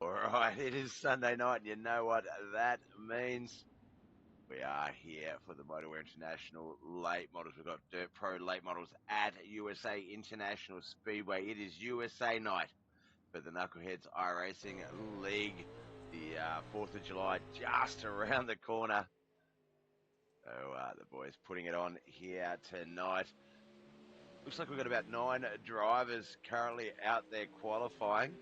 All right, it is Sunday night, and you know what that means. We are here for the Motowear International late models. We've got Dirt Pro late models at USA International Speedway. It is USA night for the Knuckleheadz iRacing League. The 4th of July just around the corner. So the boys putting it on here tonight. Looks like we've got about 9 drivers currently out there qualifying.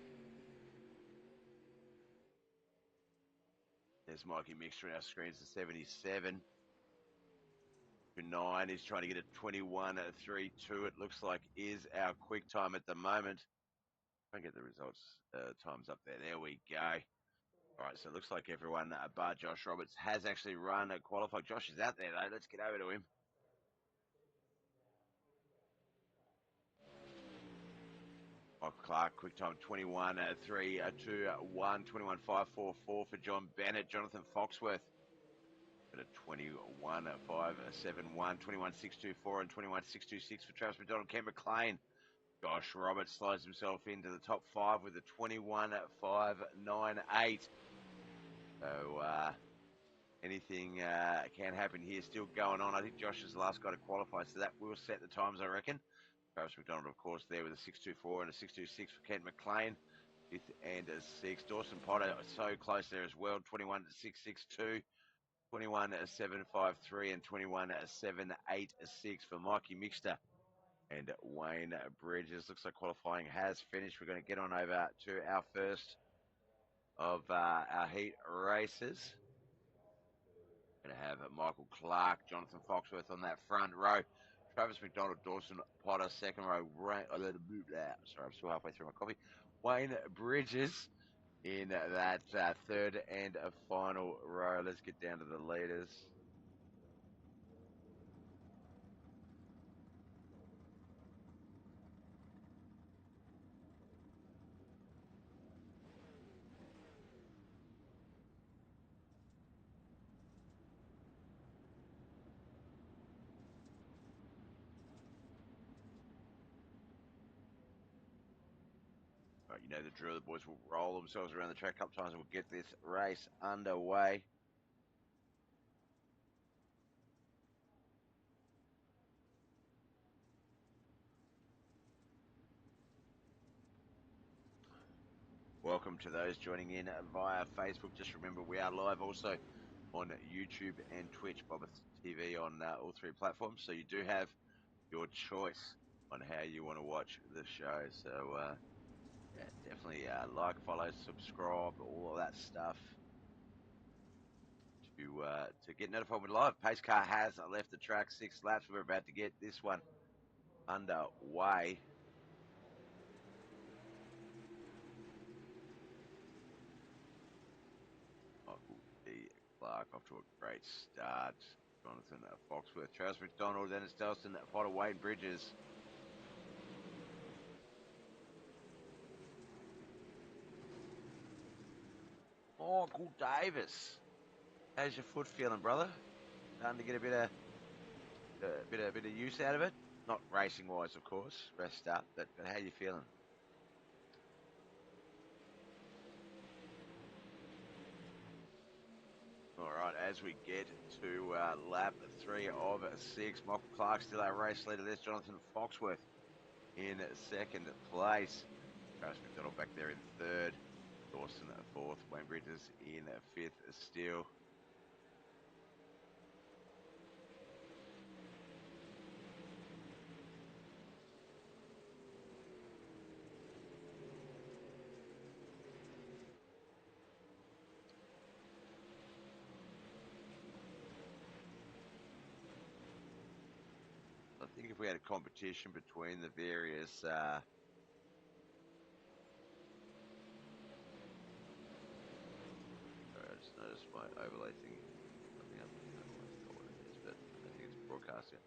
There's Mikey Mixter on our screens at 77. 9. He's trying to get a 21.32. It looks like is our quick time at the moment. Try and get the results times up there. There we go. All right, so it looks like everyone bar Josh Roberts has actually run qualified. Josh is out there though. Let's get over to him. Michael Clark, quick time 21.321, 21.544 for John Bennett. Jonathan Foxworth at a 21.571, 21.624, and 21.626 for Travis McDonald. Ken McLean. Josh Roberts slides himself into the top 5 with a 21.598. So anything can happen here. Still going on. I think Josh is the last guy to qualify, so that will set the times, I reckon. Travis McDonald, of course, there with a 6.24 and a 6.26 for Kent McLean. 5th and a 6th. Dawson Potter so close there as well. 21.662, 21.753, and 21.786 for Mikey Mixter and Wayne Bridges. Looks like qualifying has finished. We're going to get on over to our first of our heat races. We're going to have Michael Clark, Jonathan Foxworth on that front row. Travis McDonald, Dawson Potter, second row. Sorry, I'm still halfway through my coffee. Wayne Bridges in that third and a final row. Let's get down to the leaders. All right, you know the drill. The boys will roll themselves around the track a couple times and we'll get this race underway. Welcome to those joining in via Facebook. Just remember, we are live also on YouTube and Twitch, Bobbeth TV on all 3 platforms. So you do have your choice on how you want to watch the show. So yeah, definitely like, follow, subscribe, all of that stuff to get notified when live. Pace car has left the track, 6 laps. We're about to get this one underway. Michael D. Clark off to a great start. Jonathan Foxworth, Travis McDonald, Dennis Delson, Potter, Wayne Bridges. Michael Davis. How's your foot feeling, brother? Starting to get a bit of use out of it? Not racing wise, of course. Rest up, but how you feeling? All right, as we get to lap 3 of 6, Michael Clark still our race leader. There's Jonathan Foxworth in 2nd place. Travis McDonald back there in 3rd. Dawson 4th. Wayne Bridges in 5th still. I think if we had a competition between the various I just noticed my overlay thing coming up. I don't know what it is, but I think it's broadcasting.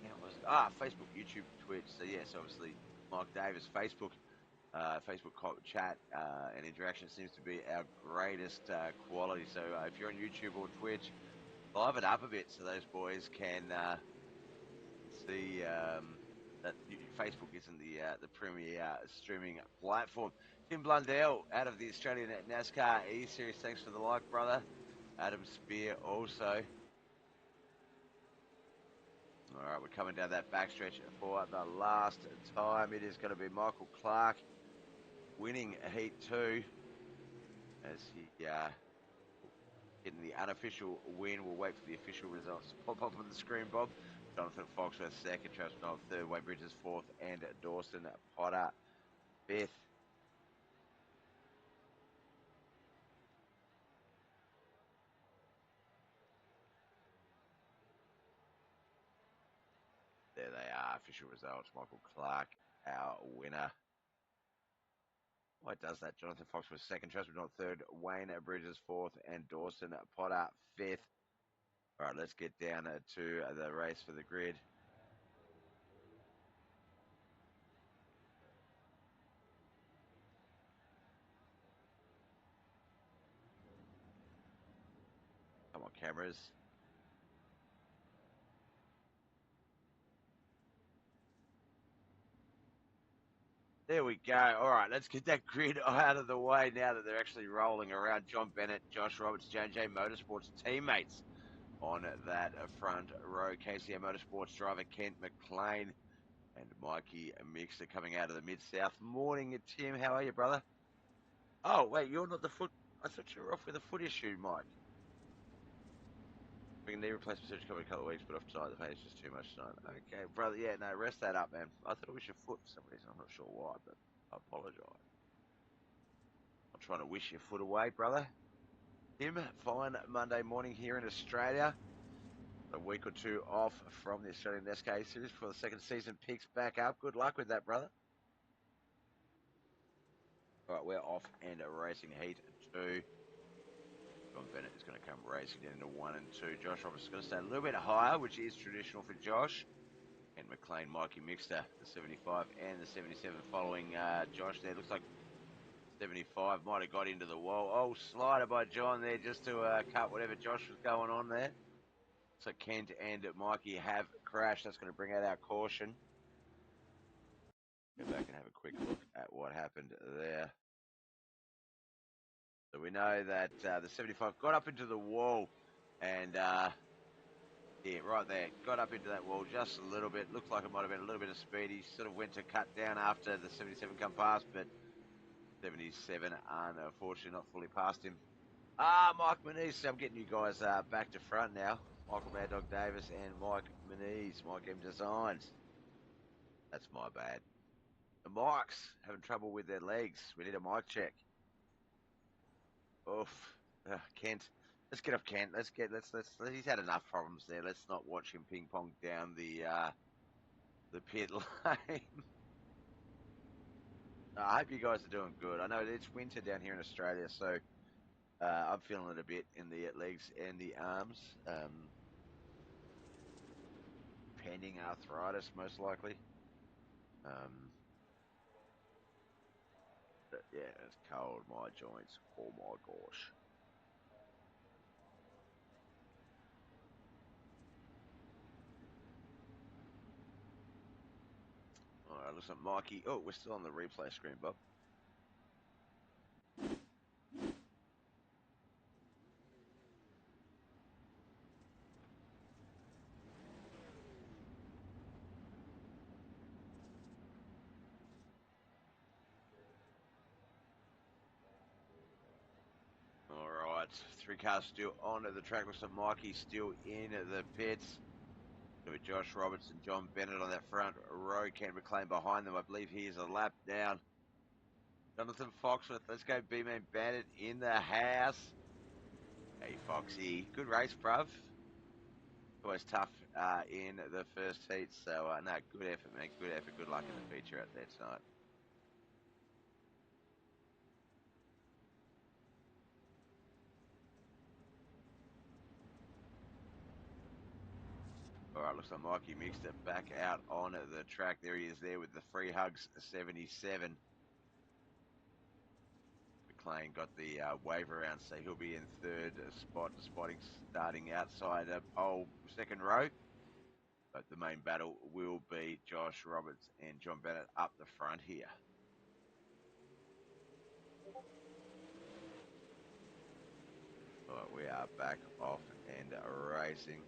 Yeah, was it? Facebook, YouTube, Twitch. So yes, obviously Mike Davis, Facebook, Facebook chat and interaction seems to be our greatest quality. So if you're on YouTube or Twitch, live it up a bit so those boys can see that Facebook isn't the premier streaming platform. Tim Blundell out of the Australian NASCAR E Series. Thanks for the like, brother. Adam Spear also. All right, we're coming down that backstretch for the last time. It is going to be Michael Clark winning Heat 2 as he getting the unofficial win. We'll wait for the official results to pop up on the screen, Bob. Jonathan Foxworth second, Travis McDonald third, Wade Bridges fourth, and Dawson Potter fifth. There they are, official results. Michael Clark, our winner. Why does that? Jonathan Foxworth second, Travis McDonald third, Wayne Bridges fourth, and Dawson Potter fifth. All right, let's get down to the race for the grid. Come on, cameras. There we go. All right, let's get that grid out of the way now that they're actually rolling around. John Bennett, Josh Roberts, J&J Motorsports teammates on that front row. KCM Motorsports driver Kent McLean and Mikey Mixer coming out of the Mid-South. Morning, Tim. How are you, brother? Oh, wait, you're not the foot. I thought you were off with a foot issue, Mike. We can knee replacement surgery coming in a couple of weeks, but off tonight, the pain is just too much tonight. Okay, brother, yeah, no, rest that up, man. I thought it was your foot for some reason. I'm not sure why, but I apologise. I'm trying to wish your foot away, brother. Tim, fine Monday morning here in Australia. A week or two off from the Australian NASCAR Series before the second season picks back up. Good luck with that, brother. All right, we're off and racing Heat 2. John Bennett is going to come racing into 1 and 2. Josh Roberts is going to stay a little bit higher, which is traditional for Josh. And McLean, Mikey Mixter, the 75 and the 77 following Josh there. Looks like 75 might have got into the wall. Oh, slider by John there just to cut whatever Josh was going on there. So Kent and Mikey have crashed. That's going to bring out our caution. Go back and have a quick look at what happened there. So we know that the 75 got up into the wall and, yeah, right there, got up into that wall just a little bit. Looked like it might have been a little bit of speed. He sort of went to cut down after the 77 come past, but 77 unfortunately not fully past him. Mike Manise, I'm getting you guys back to front now. Michael Mad Dog Davis and Mike Manise, Mike M Designs. That's my bad. The mics having trouble with their legs. We need a mic check. Oof. Kent. Let's get up Kent. He's had enough problems there. Let's not watch him ping pong down the pit lane. I hope you guys are doing good. I know it's winter down here in Australia, so I'm feeling it a bit in the legs and the arms. Pending arthritis, most likely. But yeah, it's cold. My joints. Oh my gosh. All right, listen, Mikey. Oh, we're still on the replay screen, Bob. All right, 3 cars still onto the track. Looks like Mikey still in the pits. With Josh Roberts and John Bennett on that front row. Ken McLean behind them. I believe he is a lap down. Jonathan Foxworth. Let's go B-Man Bandit in the house. Hey, Foxy. Good race, bruv. Always tough in the first heat. So, no, good effort, man. Good effort. Good luck in the feature out there tonight. All right, looks like Mikey mixed it back out on the track. There he is there with the free hugs 77. McLean got the wave around, so he'll be in third spot, starting outside pole second row. But the main battle will be Josh Roberts and John Bennett up the front here. All right, we are back off and racing.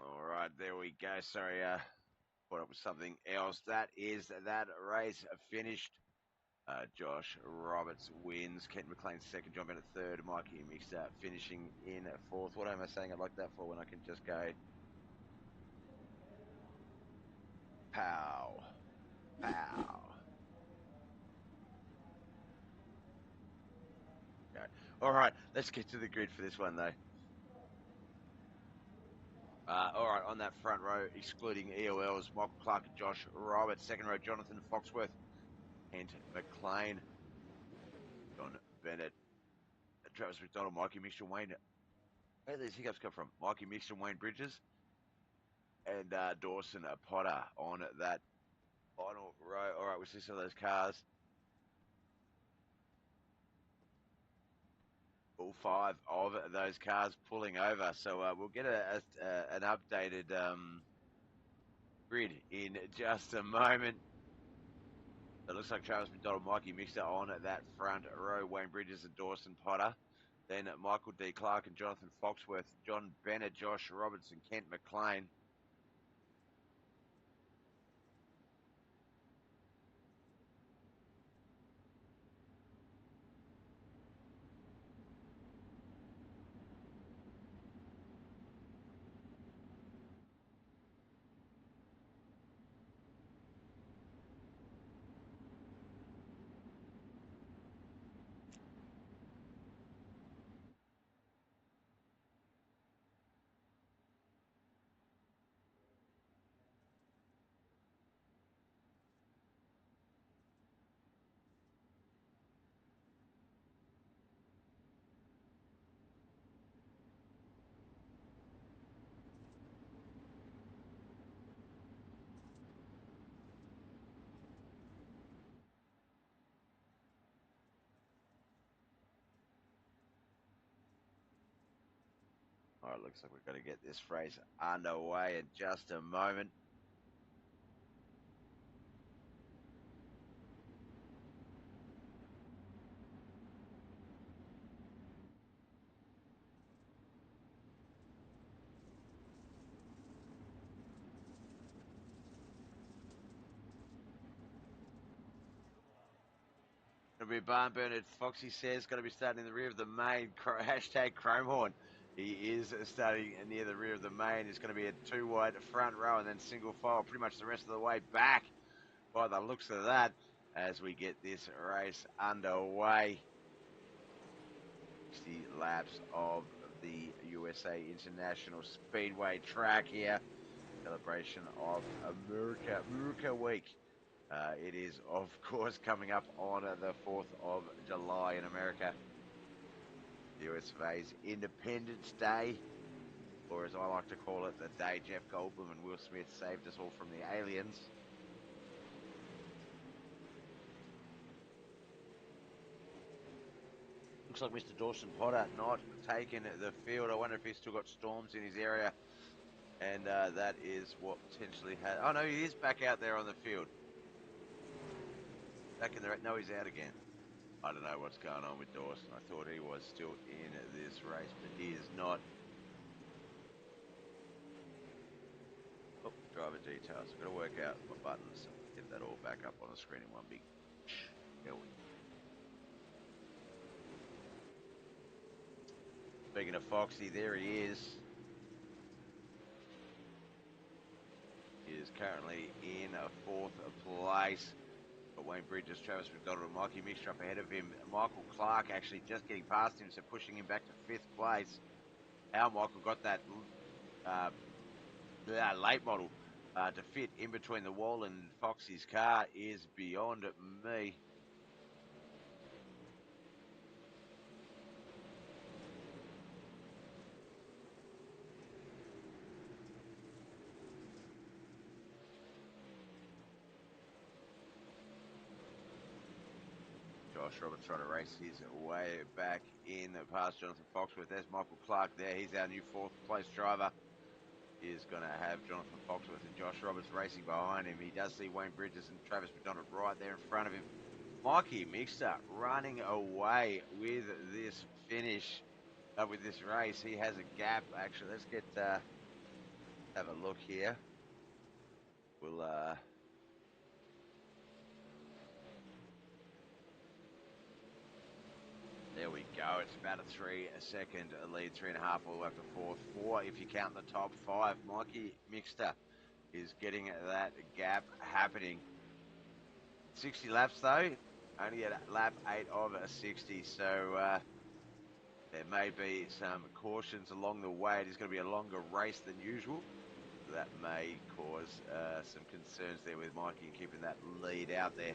All right, there we go. Sorry, caught up with something else. That is that race finished. Josh Roberts wins. Kent McLean second. John Bennett third. Mikey Mixer finishing in fourth. What am I saying it like that for when I can just go pow, pow. Okay. All right, let's get to the grid for this one though. All right, on that front row, excluding EOLs, Michael Clark and Josh Roberts. Second row, Jonathan Foxworth, Kent McLean, John Bennett, Travis McDonald, Mikey Mixer, Wayne. Where do these hiccups come from? Mikey Mixer, Wayne Bridges, and Dawson Potter on that final row. All right, we see some of those cars. All five of those cars pulling over. So we'll get an updated grid in just a moment. It looks like Travis McDonald, Mikey Mixer on that front row, Wayne Bridges and Dawson Potter. Then Michael D. Clark and Jonathan Foxworth, John Bennett, Josh Roberts and Kent McLean. All right, looks like we've got to get this race underway in just a moment. It'll be barn Bernard. Foxy says going to be starting in the rear of the main. Hashtag Chromehorn. He is starting near the rear of the main. It's going to be a two wide front row and then single file pretty much the rest of the way back by the looks of that as we get this race underway. 60 laps of the USA International Speedway track here. Celebration of America Week. It is, of course, coming up on the 4th of July in America. The US of A's Independence Day, or as I like to call it, the day Jeff Goldblum and Will Smith saved us all from the aliens. Looks like Mr. Dawson Potter not taking the field. I wonder if he's still got storms in his area. And that is what potentially had... Oh, no, he is back out there on the field. Back in the... No, he's out again. I don't know what's going on with Dawson. I thought he was still in this race, but he is not. Oh, driver details. I've got to work out my buttons. Get that all back up on the screen in one big... Speaking of Foxy, there he is. currently in fourth place. But Wayne Bridges, Travis McDonald, and Mikey Mixture up ahead of him. Michael Clark actually just getting past him, so pushing him back to fifth place. How Michael got that late model to fit in between the wall and Foxy's car is beyond me. Josh Roberts trying to race his way back in past Jonathan Foxworth. There's Michael Clark there. He's our new fourth place driver. He is going to have Jonathan Foxworth and Josh Roberts racing behind him. He does see Wayne Bridges and Travis McDonald right there in front of him. Mikey Mixter running away with this finish, with this race. He has a gap, actually. Let's get, have a look here. We'll, there we go. It's about a 3-second lead, 3.5 all the way up to fourth. 4 if you count the top 5. Mikey Mixter is getting that gap happening. 60 laps though, only at lap 8 of 60. So there may be some cautions along the way. It is going to be a longer race than usual. That may cause some concerns there with Mikey and keeping that lead out there.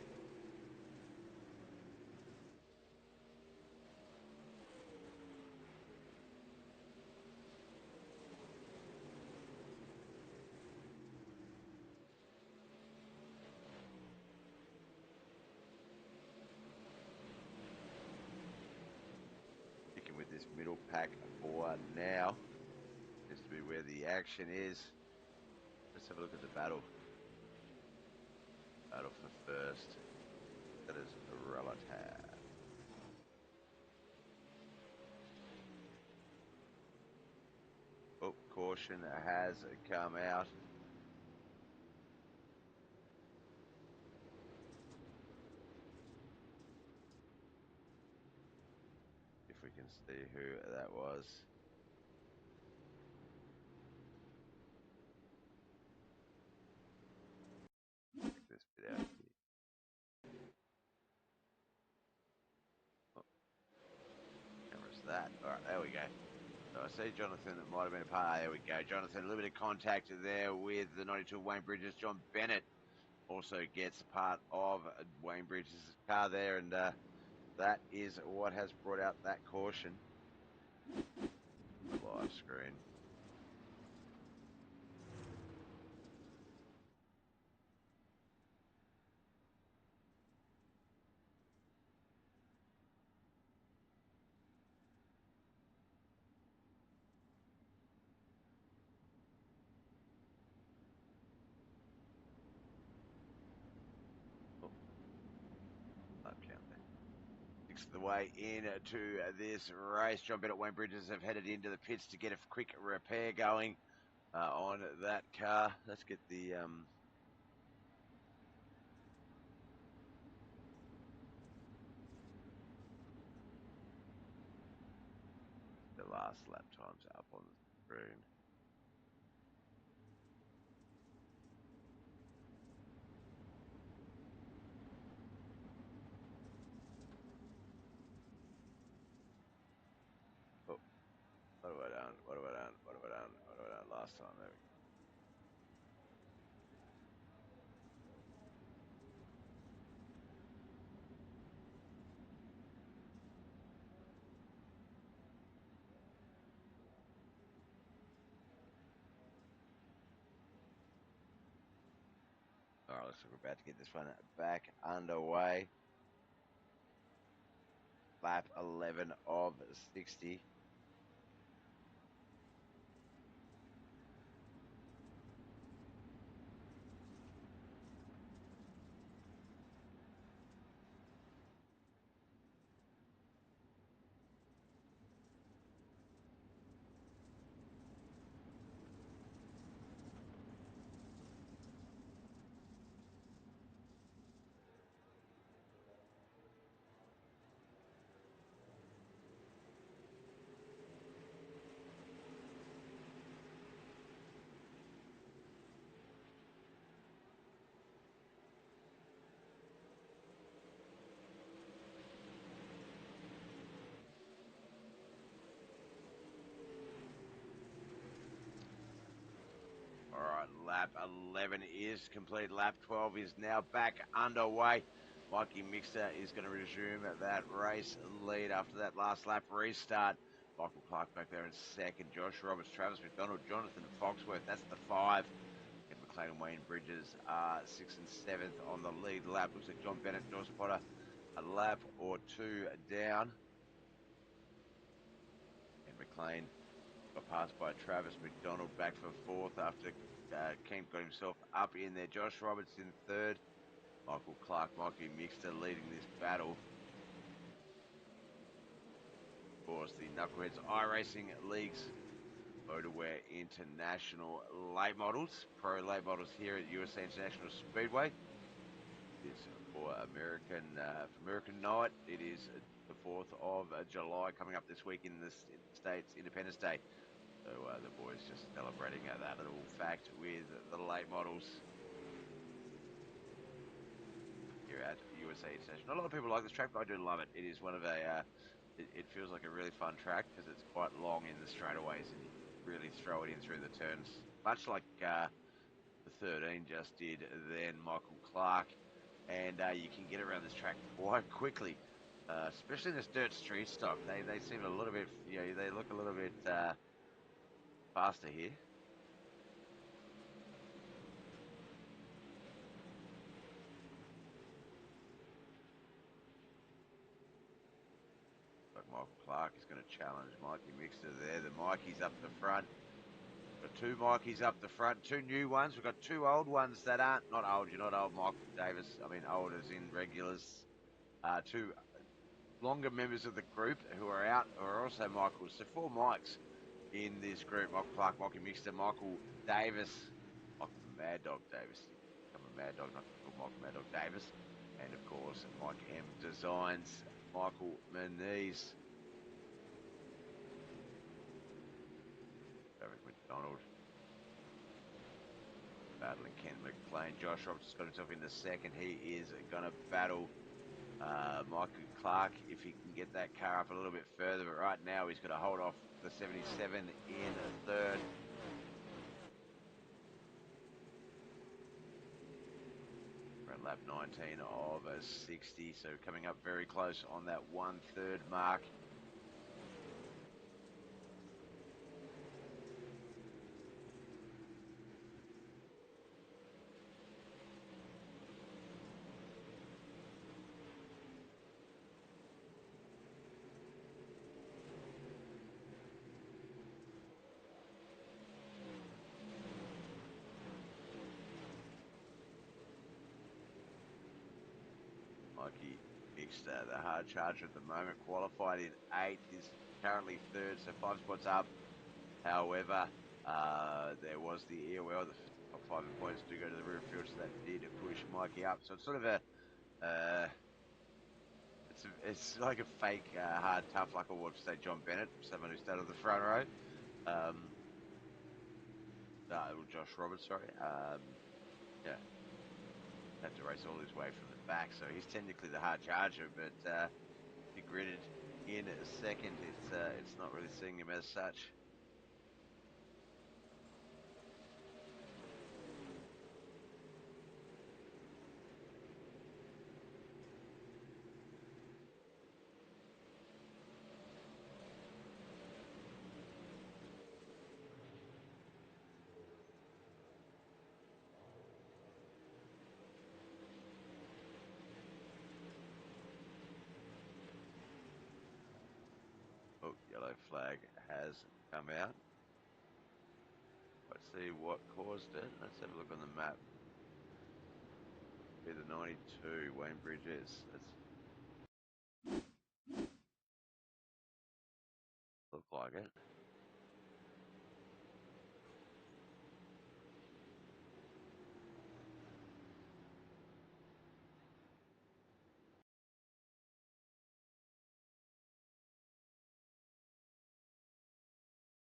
With this middle pack for now, seems to be where the action is. Let's have a look at the battle. Battle for first. That is Relatab. Oh, caution has come out. If we can see who that was. Check this bit out here. Oh, camera's that. Alright, there we go. So I see Jonathan, that might have been a part. There we go. Jonathan, a little bit of contact there with the 92 Wayne Bridges. John Bennett also gets part of Wayne Bridges' car there, and that is what has brought out that caution. Live screen. The way into this race. John Bennett, Wayne Bridges have headed into the pits to get a quick repair going on that car. Let's get the last lap times up on the screen. Oh, what have I done? What have I done? What have I done? What have I done last time? There we go. All right, looks like we're about to get this one back underway. Lap 11 of 60. 11 is complete. Lap 12 is now back underway. Mikey Mixter is going to resume that race lead after that last lap restart. Michael Clark back there in second. Josh Roberts, Travis McDonald, Jonathan Foxworth. That's the 5. And McLean and Wayne Bridges are 6th and 7th on the lead lap. Looks like John Bennett, Joyce Potter, a lap or 2 down. And McLean got passed by Travis McDonald back for 4th after Kemp got himself up in there. Josh Roberts in 3rd. Michael Clark, Mikey Mixter leading this battle. Of course, the Knuckleheadz iRacing League's Motowear International late models, pro late models here at USA International Speedway. It's for American night. It is the 4th of July coming up this week in the States, Independence Day. So the boys just celebrating that little fact with the late models here at USA International. A lot of people like this track, but I do love it. It is one of it feels like a really fun track because it's quite long in the straightaways and you really throw it in through the turns, much like the 13 just did then, Michael Clark. And you can get around this track quite quickly, especially in this dirt street stock. They seem a little bit, they look a little bit faster here. Michael Clark is going to challenge Mikey Mixter there. The Mikey's up the front. Got 2 Mikeys up the front, 2 new ones. We've got 2 old ones that aren't, not old, you're not old, Michael Davis. I mean, old as in regulars. 2 longer members of the group who are out are also Michaels. So 4 Mikes in this group. Michael Clark, Mikey Mixter, Michael Davis, Michael Mad Dog Davis. I'm a Mad Dog, not called Michael Mad Dog Davis. And of course, Mike M Designs, Michael Moniz. Travis McDonald. Battling Ken McLean. Josh Roberts got himself into second. He is going to battle Michael Clark if he can get that car up a little bit further. But right now, he's going to hold off the 77 in third. We're at lap 19 of a 60. So coming up very close on that 1/3 mark. Mikey Mixter, the hard charger at the moment, qualified in 8th, is currently 3rd, so 5 spots up. However, there was the EOL, the top 5 points do go to the rear field, so that did push Mikey up. So it's sort of a, it's like a fake hard tough, like I would say John Bennett, someone who started the front row. Josh Roberts, sorry. Yeah. Had to race all his way from the back, so he's technically the hard charger, but he gritted in second. It's not really seeing him as such. Oh, yellow flag has come out. Let's see what caused it. Let's have a look on the map. Be the 92, Wayne Bridges. Let's look like it.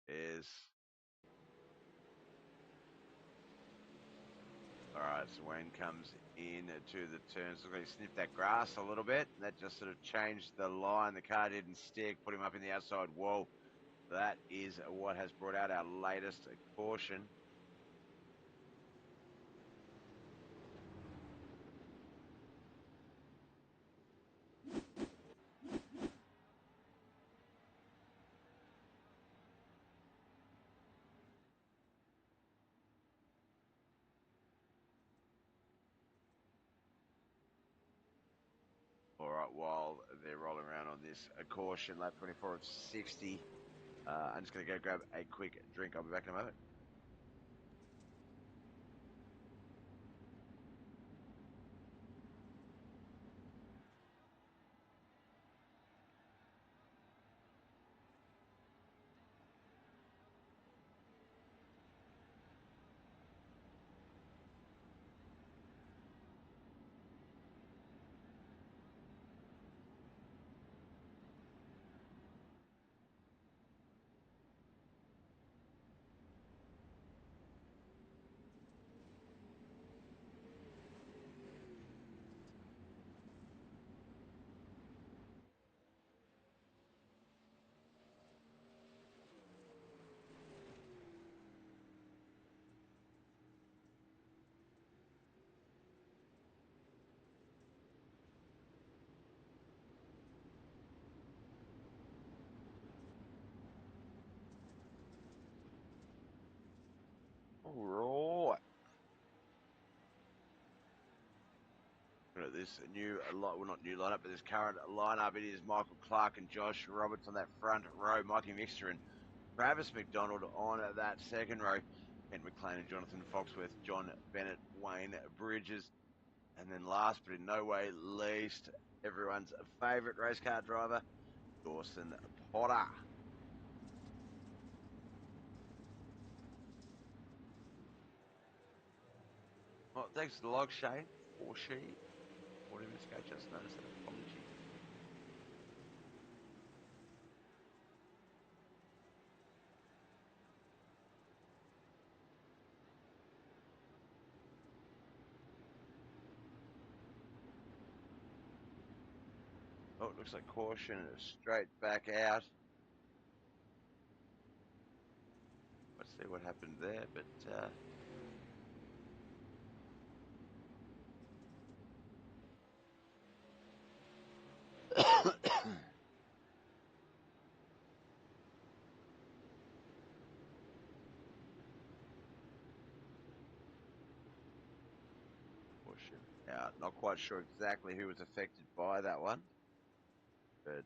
Is alright, so Wayne comes in to the turns. Look, he sniffed that grass a little bit. That just sort of changed the line. The car didn't stick, put him up in the outside wall. That is what has brought out our latest caution. while they're rolling around on this caution, lap 24 of 60. I'm just going to go grab a quick drink. I'll be back in a moment. All right. This new, well, not new lineup, but this current lineup, it is Michael Clark and Josh Roberts on that front row, Mikey Mixter and Travis McDonald on that second row, Kent McLean and Jonathan Foxworth, John Bennett, Wayne Bridges, and then last but in no way least, everyone's favourite race car driver, Dawson Potter. Well, thanks to the log, Shane, or she. 40 minutes ago, just noticed that. Apologies. Oh, it looks like caution straight back out. Let's see what happened there, but caution out. Not quite sure exactly who was affected by that one, but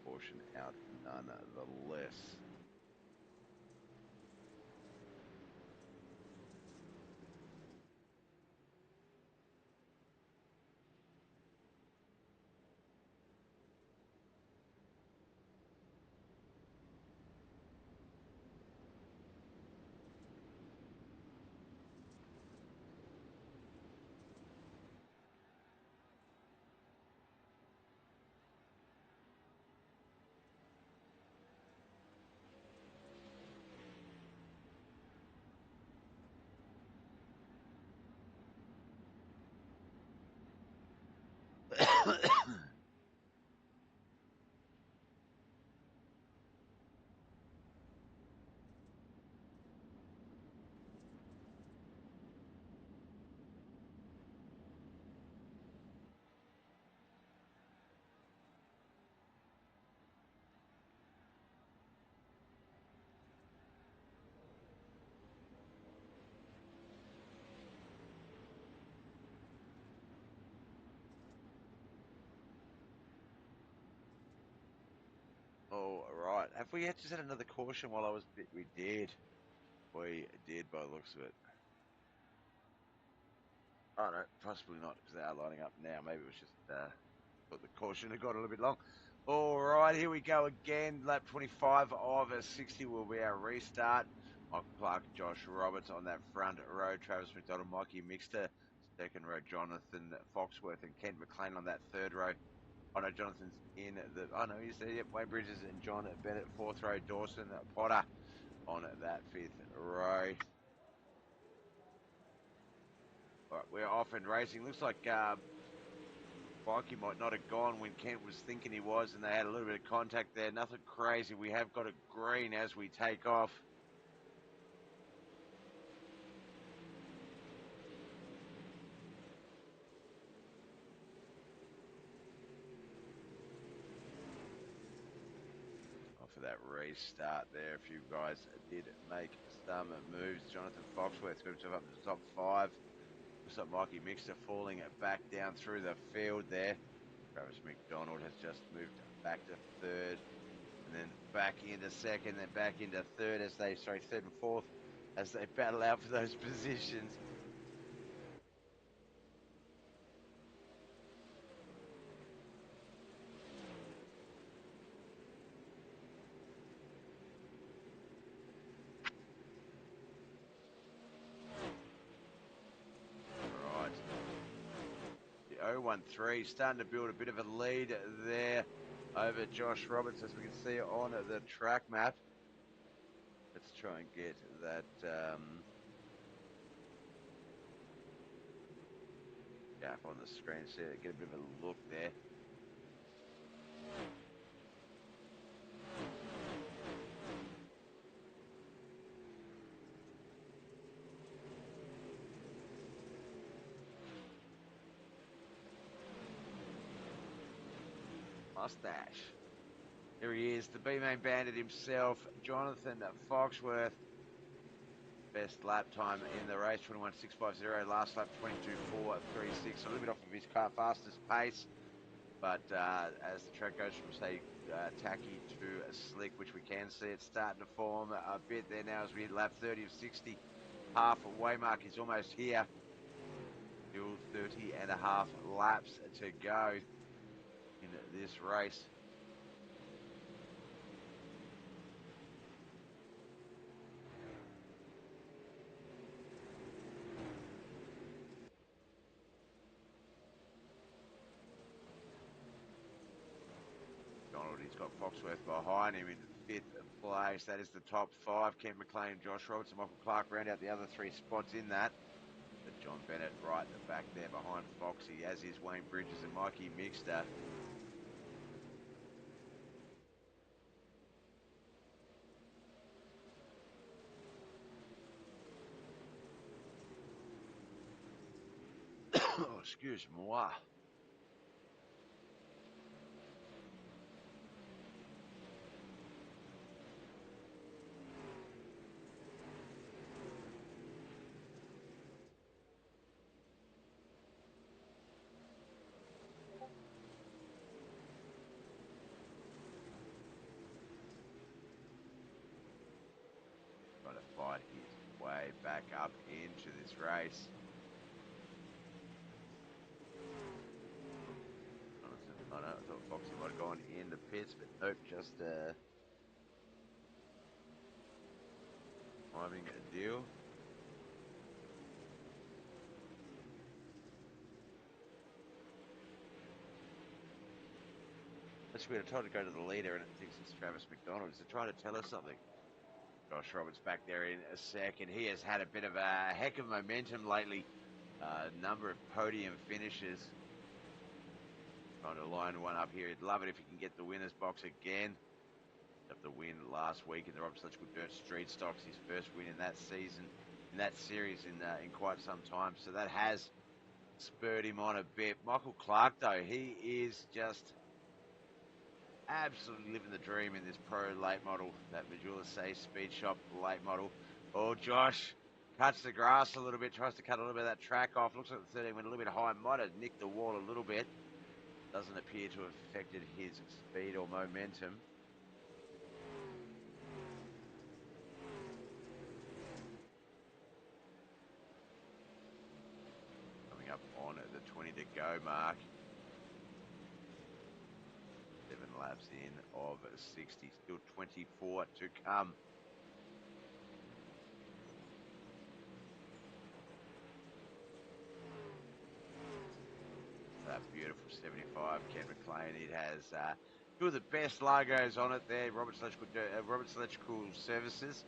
caution out nonetheless. All right. Have we just had another caution while I was? We did. We did by the looks of it. Oh no, possibly not because they are lining up now. Maybe it was just thought the caution had got a little bit long. All right, here we go again. Lap 25 of 60 will be our restart. Michael Clark, Josh Roberts on that front row. Travis McDonald, Mikey Mixter. Second row, Jonathan Foxworth and Kent McLean on that third row. Oh no, Jonathan's in the. Oh no, he's there. Yep, Wayne Bridges and John Bennett. Fourth row, Dawson Potter on that fifth row. All right, we're off and racing. Looks like Mikey might not have gone when Kent was thinking he was, and they had a little bit of contact there. Nothing crazy. We have got a green as we take off. For that restart there, if you guys did make some moves. Jonathan Foxworth's got himself up to the top 5. Looks like Mikey Mixter falling back down through the field there. Travis McDonald has just moved back to 3rd, and then back into 2nd, then back into 3rd as they, 3rd and 4th, as they battle out for those positions. Right. The 013 starting to build a bit of a lead there over Josh Roberts, as we can see on the track map. Let's try and get that gap on the screen so get a bit of a look there. Mustache. Here he is, the B-Main Bandit himself, Jonathan Foxworth. Best lap time in the race, 21.650. Last lap, 22.436. A little bit off of his car fastest pace. But as the track goes from, say, tacky to slick, which we can see, it's starting to form a bit there now as we hit lap 30 of 60. Halfway mark is almost here. Still 30 and a half laps to go in this race. He's got Foxworth behind him in 5th place. That is the top 5. Kent McLean, Josh Roberts, and Michael Clark round out the other 3 spots in that. But John Bennett right at the back there behind Foxy, as is Wayne Bridges and Mikey Mixter. Oh, excuse moi. Trying to fight his way back up into this race. I know, I thought Foxy might have gone in the pits, but nope, just timing a deal. That's weird. I tried to go to the leader and it thinks it's Travis McDonald. Is it trying to tell us something? Josh Roberts back there in a second. He has had a bit of a heck of momentum lately. Number of podium finishes. Trying to line one up here. He'd love it if he can get the winner's box again. After the win last week in the Roberts Electrical Dirt Street Stocks, his first win in that season, in that series in quite some time. So that has spurred him on a bit. Michael Clark, though, he is just absolutely living the dream in this pro late model, that Majula Say Speed Shop late model. Oh, Josh cuts the grass a little bit, tries to cut a little bit of that track off. Looks like the 13 went a little bit high, might have nicked the wall a little bit. Doesn't appear to have affected his speed or momentum. Coming up on the 20 to go mark. 7 laps in of 60, still 24 to come. That beautiful 75 Ken McLean. It has two of the best logos on it there. Roberts Electrical Services.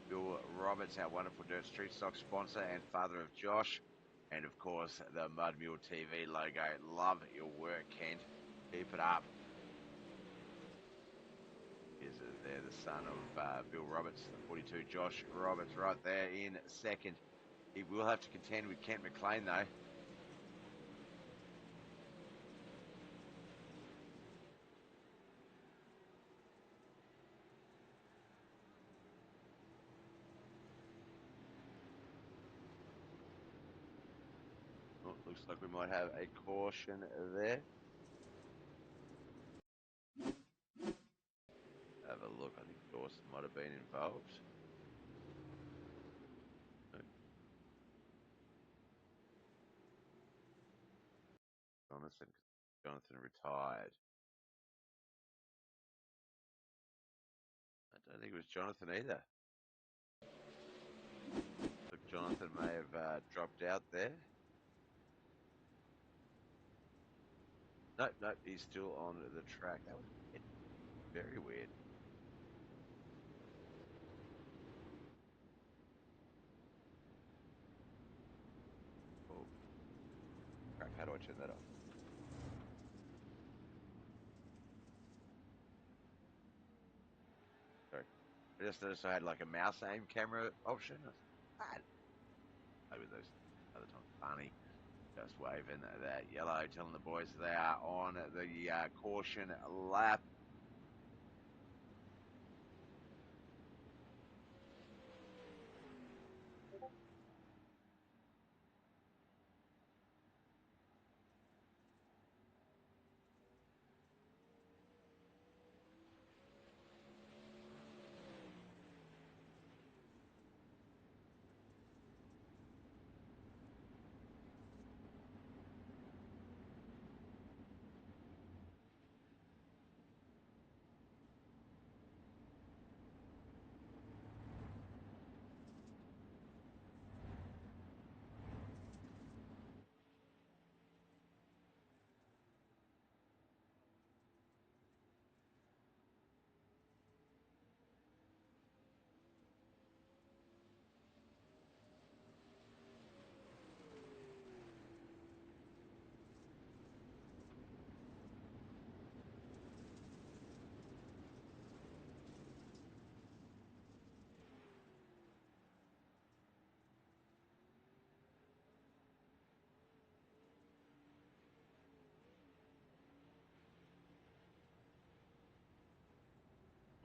Bill Roberts, our wonderful Dirt Street Stock sponsor and father of Josh. And of course, the Mud Mule TV logo. Love your work, Kent. Keep it up. Is there the son of Bill Roberts, the 42 Josh Roberts right there in second. He will have to contend with Kent McLean though. Looks like we might have a caution there. Have a look. I think Dawson might have been involved. Jonathan retired. I don't think it was Jonathan either. Look, Jonathan may have dropped out there. Nope, he's still on the track. That was very weird. Oh, crap, how do I turn that off? Sorry. I just noticed I had like a mouse aim camera option. Maybe those other times funny. Just waving that yellow, telling the boys they are on the caution lap.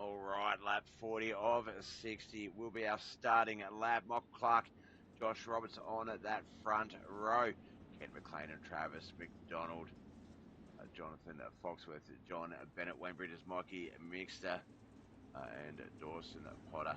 All right, lap 40 of 60 will be our starting lap. Michael Clark, Josh Roberts on at that front row. Ken McLean and Travis McDonald. Jonathan Foxworth, John Bennett, Wayne Bridges, Mikey Mixter, and Dawson Potter.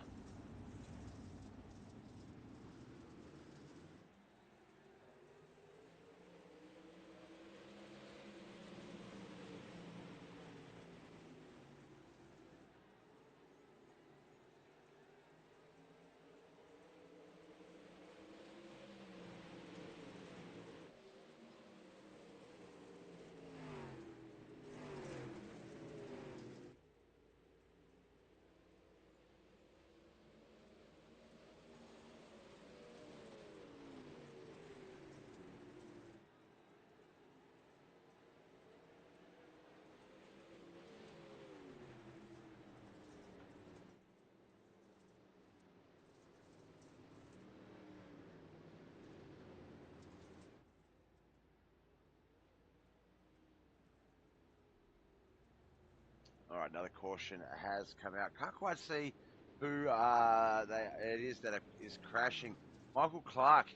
All right, another caution has come out. Can't quite see who it is that is crashing. Michael Clark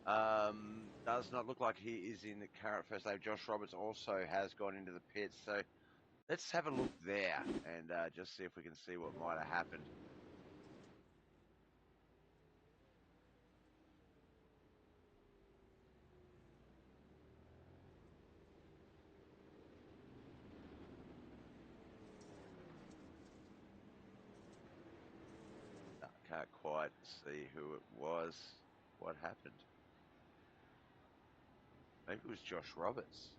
does not look like he is in the current first lap. Josh Roberts also has gone into the pits. So let's have a look there and just see if we can see what might have happened. I can't quite see who it was. What happened? Maybe it was Josh Roberts.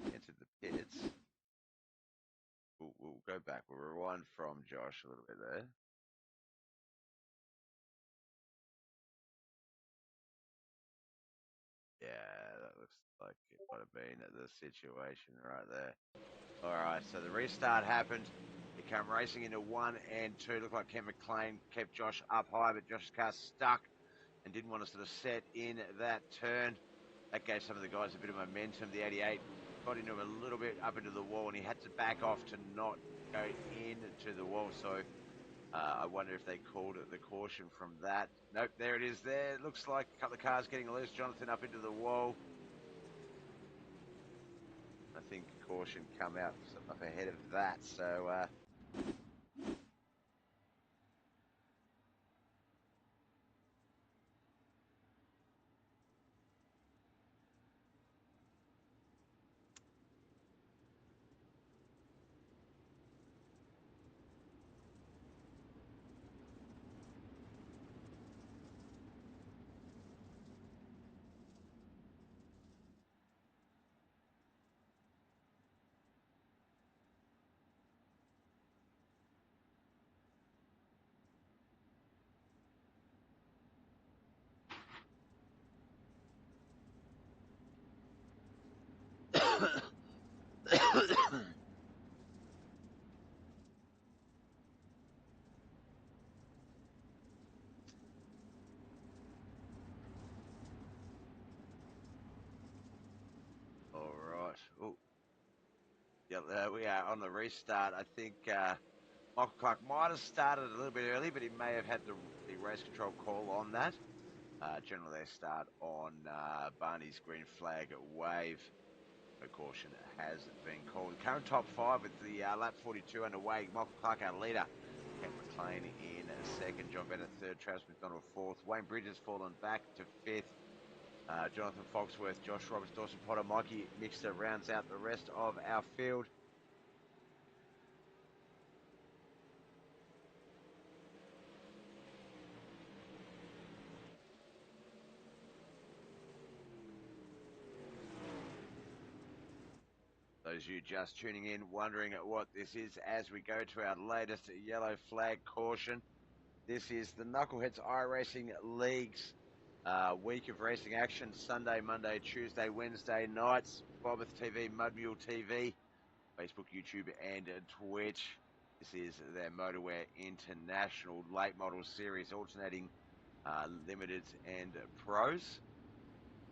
Entered the pits. We'll go back. We'll rewind from Josh a little bit there. Yeah, that looks like it might have been the situation right there. All right, so the restart happened. He came racing into 1 and 2. Looked like Kent McLean kept Josh up high, but Josh's car stuck and didn't want to sort of set in that turn. That gave some of the guys a bit of momentum. The 88 got into him a little bit up into the wall, and he had to back off to not go into the wall. So I wonder if they called it the caution from that. Nope, there it is there. It looks like a couple of cars getting loose. Jonathan up into the wall. I think caution come out up ahead of that. So, all right. Oh, yeah, we are on the restart. I think Michael Clark might have started a little bit early, but he may have had the race control call on that. Generally, they start on Barney's green flag wave. No caution has been called. The current top five with the lap 42 underway. Michael Clark, our leader. Ken McLean in second. John Bennett third. Travis McDonald fourth. Wayne Bridges fallen back to fifth. Jonathan Foxworth, Josh Roberts, Dawson Potter, Mikey Mixter rounds out the rest of our field. Those of you just tuning in, wondering what this is as we go to our latest yellow flag caution. This is the Knuckleheadz iRacing League's week of racing action. Sunday, Monday, Tuesday, Wednesday nights. Bobbeth TV, Mudmule TV, Facebook, YouTube, and Twitch. This is their Motowear International Late Model Series, alternating limiteds and pros.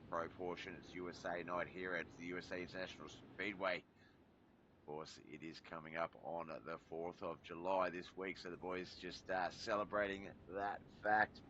Pro portion, it's USA night here at the USA International Speedway. Of course, it is coming up on the 4th of July this week, so the boys just celebrating that fact.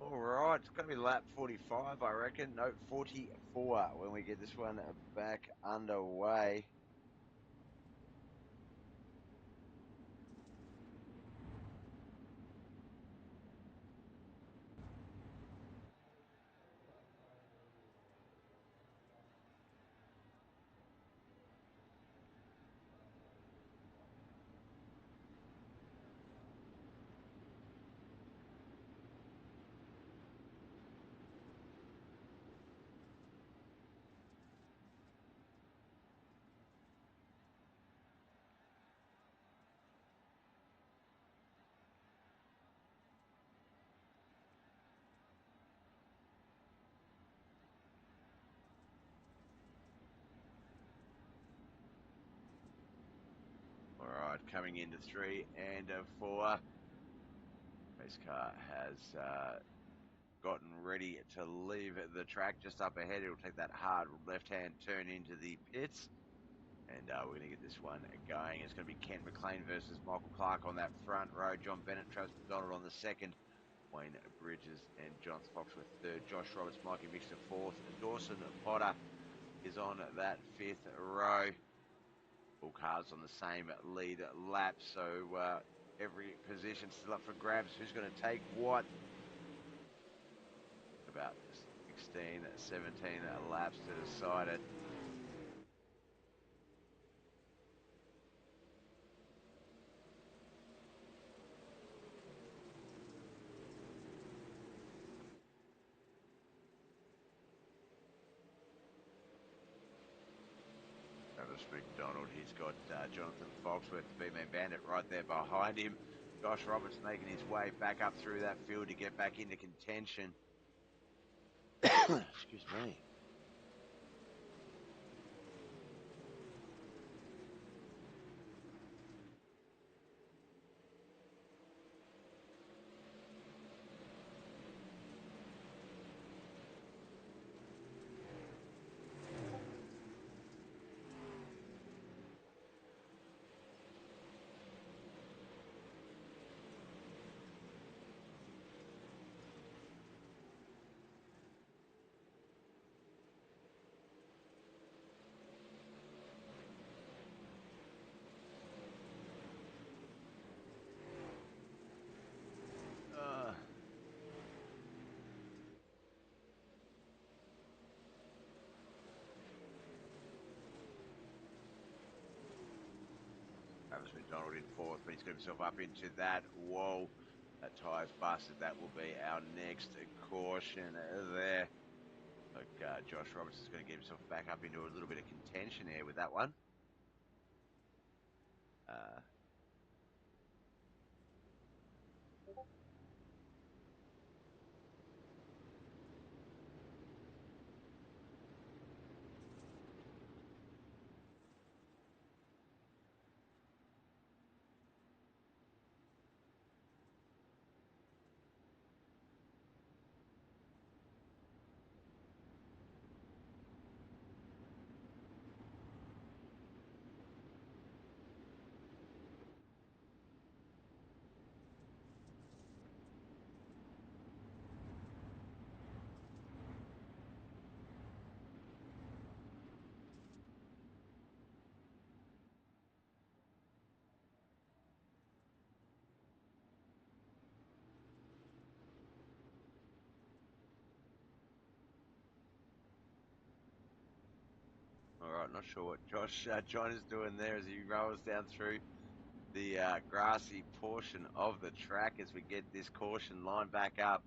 All right, it's going to be lap 45, I reckon. No, 44 when we get this one back underway. All right, coming into 3 and 4. Race car has gotten ready to leave the track just up ahead. It'll take that hard left-hand turn into the pits. And we're going to get this one going. It's going to be Ken McLean versus Michael Clark on that front row. John Bennett, Travis McDonald on the second. Wayne Bridges and Jonathan Foxworth third. Josh Roberts, Mikey Mixter fourth. Dawson Potter is on that fifth row. All cars on the same lead lap, so every position still up for grabs. Who's going to take what? About 16, 17 laps to decide it. Travis McDonald, he's got Jonathan Foxworth, the B-Man Bandit, right there behind him. Josh Roberts making his way back up through that field to get back into contention. Excuse me. Travis McDonald in fourth, but he's got himself up into that wall. That tyre's busted. That will be our next caution there. Look, Josh Roberts is going to get himself back up into a little bit of contention here with that one. All right, not sure what John is doing there as he rolls down through the grassy portion of the track as we get this caution line back up.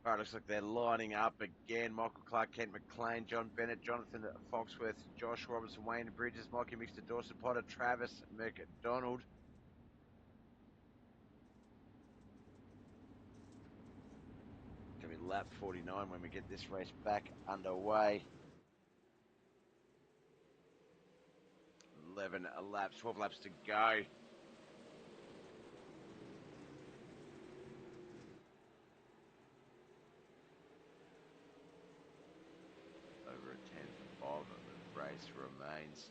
All right, looks like they're lining up again. Michael Clark, Kent McLean, John Bennett, Jonathan Foxworth, Josh Robertson, Wayne Bridges, Mikey Mixter, Dawson Potter, Travis McDonald. Going to be lap 49 when we get this race back underway. 11 laps, 12 laps to go. Over a tenth of the race remains.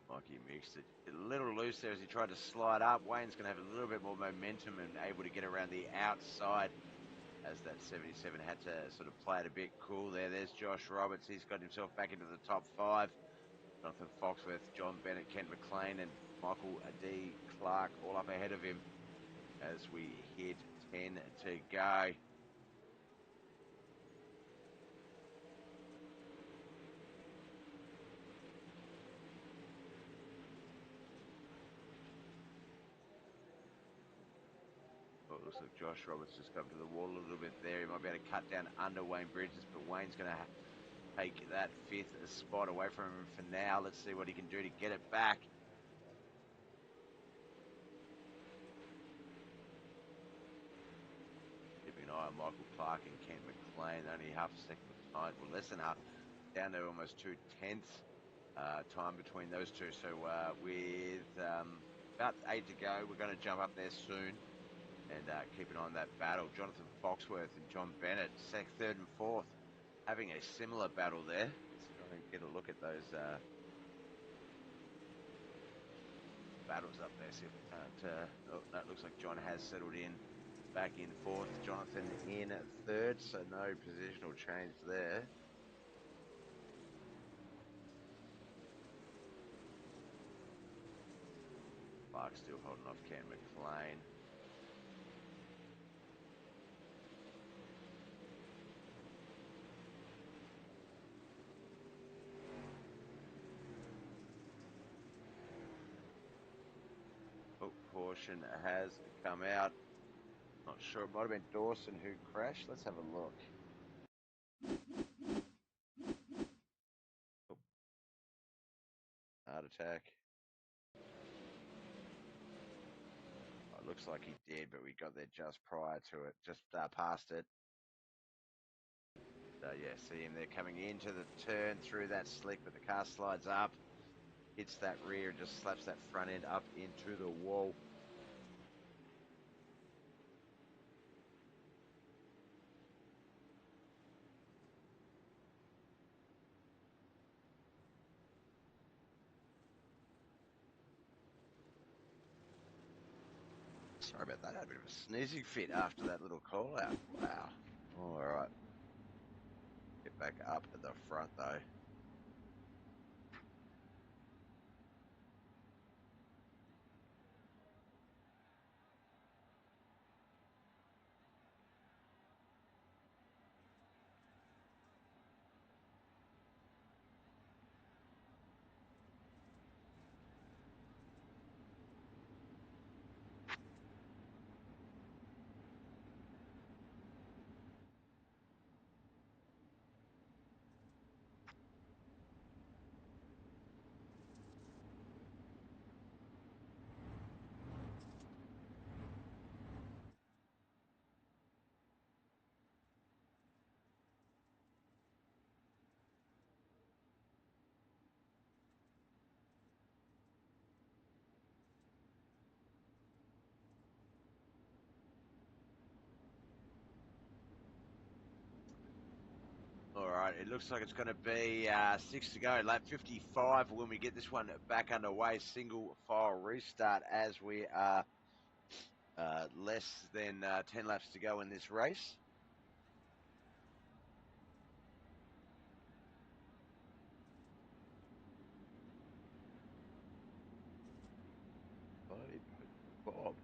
Mikey mixed it a little loose there as he tried to slide up. Wayne's going to have a little bit more momentum and able to get around the outside as that 77 had to sort of play it a bit cool there. There's Josh Roberts. He's got himself back into the top five. Jonathan Foxworth, John Bennett, Kent McLean, and Michael D. Clark all up ahead of him as we hit 10 to go. Looks like Josh Roberts just come to the wall a little bit there. He might be able to cut down under Wayne Bridges, but Wayne's going to take that fifth spot away from him for now. Let's see what he can do to get it back. Keeping an eye on Michael Clark and Kent McLean. Only half a second behind, well, less than half, down to almost 2/10 time between those two. So with about 8 to go, we're going to jump up there soon and keep an eye on that battle. Jonathan Foxworth and John Bennett, third and fourth, having a similar battle there. Let's try and get a look at those battles up there. See if we can't. Oh, no, it looks like John has settled in back in fourth. Jonathan in third, so no positional change there. Clark still holding off Cam McLean. Caution has come out. Not sure, it might have been Dawson who crashed. Let's have a look. Oh. Heart attack. Oh, it looks like he did, but we got there just prior to it, just past it. Yeah, see him there coming into the turn through that slick, but the car slides up, hits that rear, and just slaps that front end up into the wall. Sorry about that. I had a bit of a sneezing fit after that little call out. Wow. All right. Get back up at the front though. All right, it looks like it's going to be 6 to go, lap 55 when we get this one back underway. Single file restart as we are less than 10 laps to go in this race. Bob.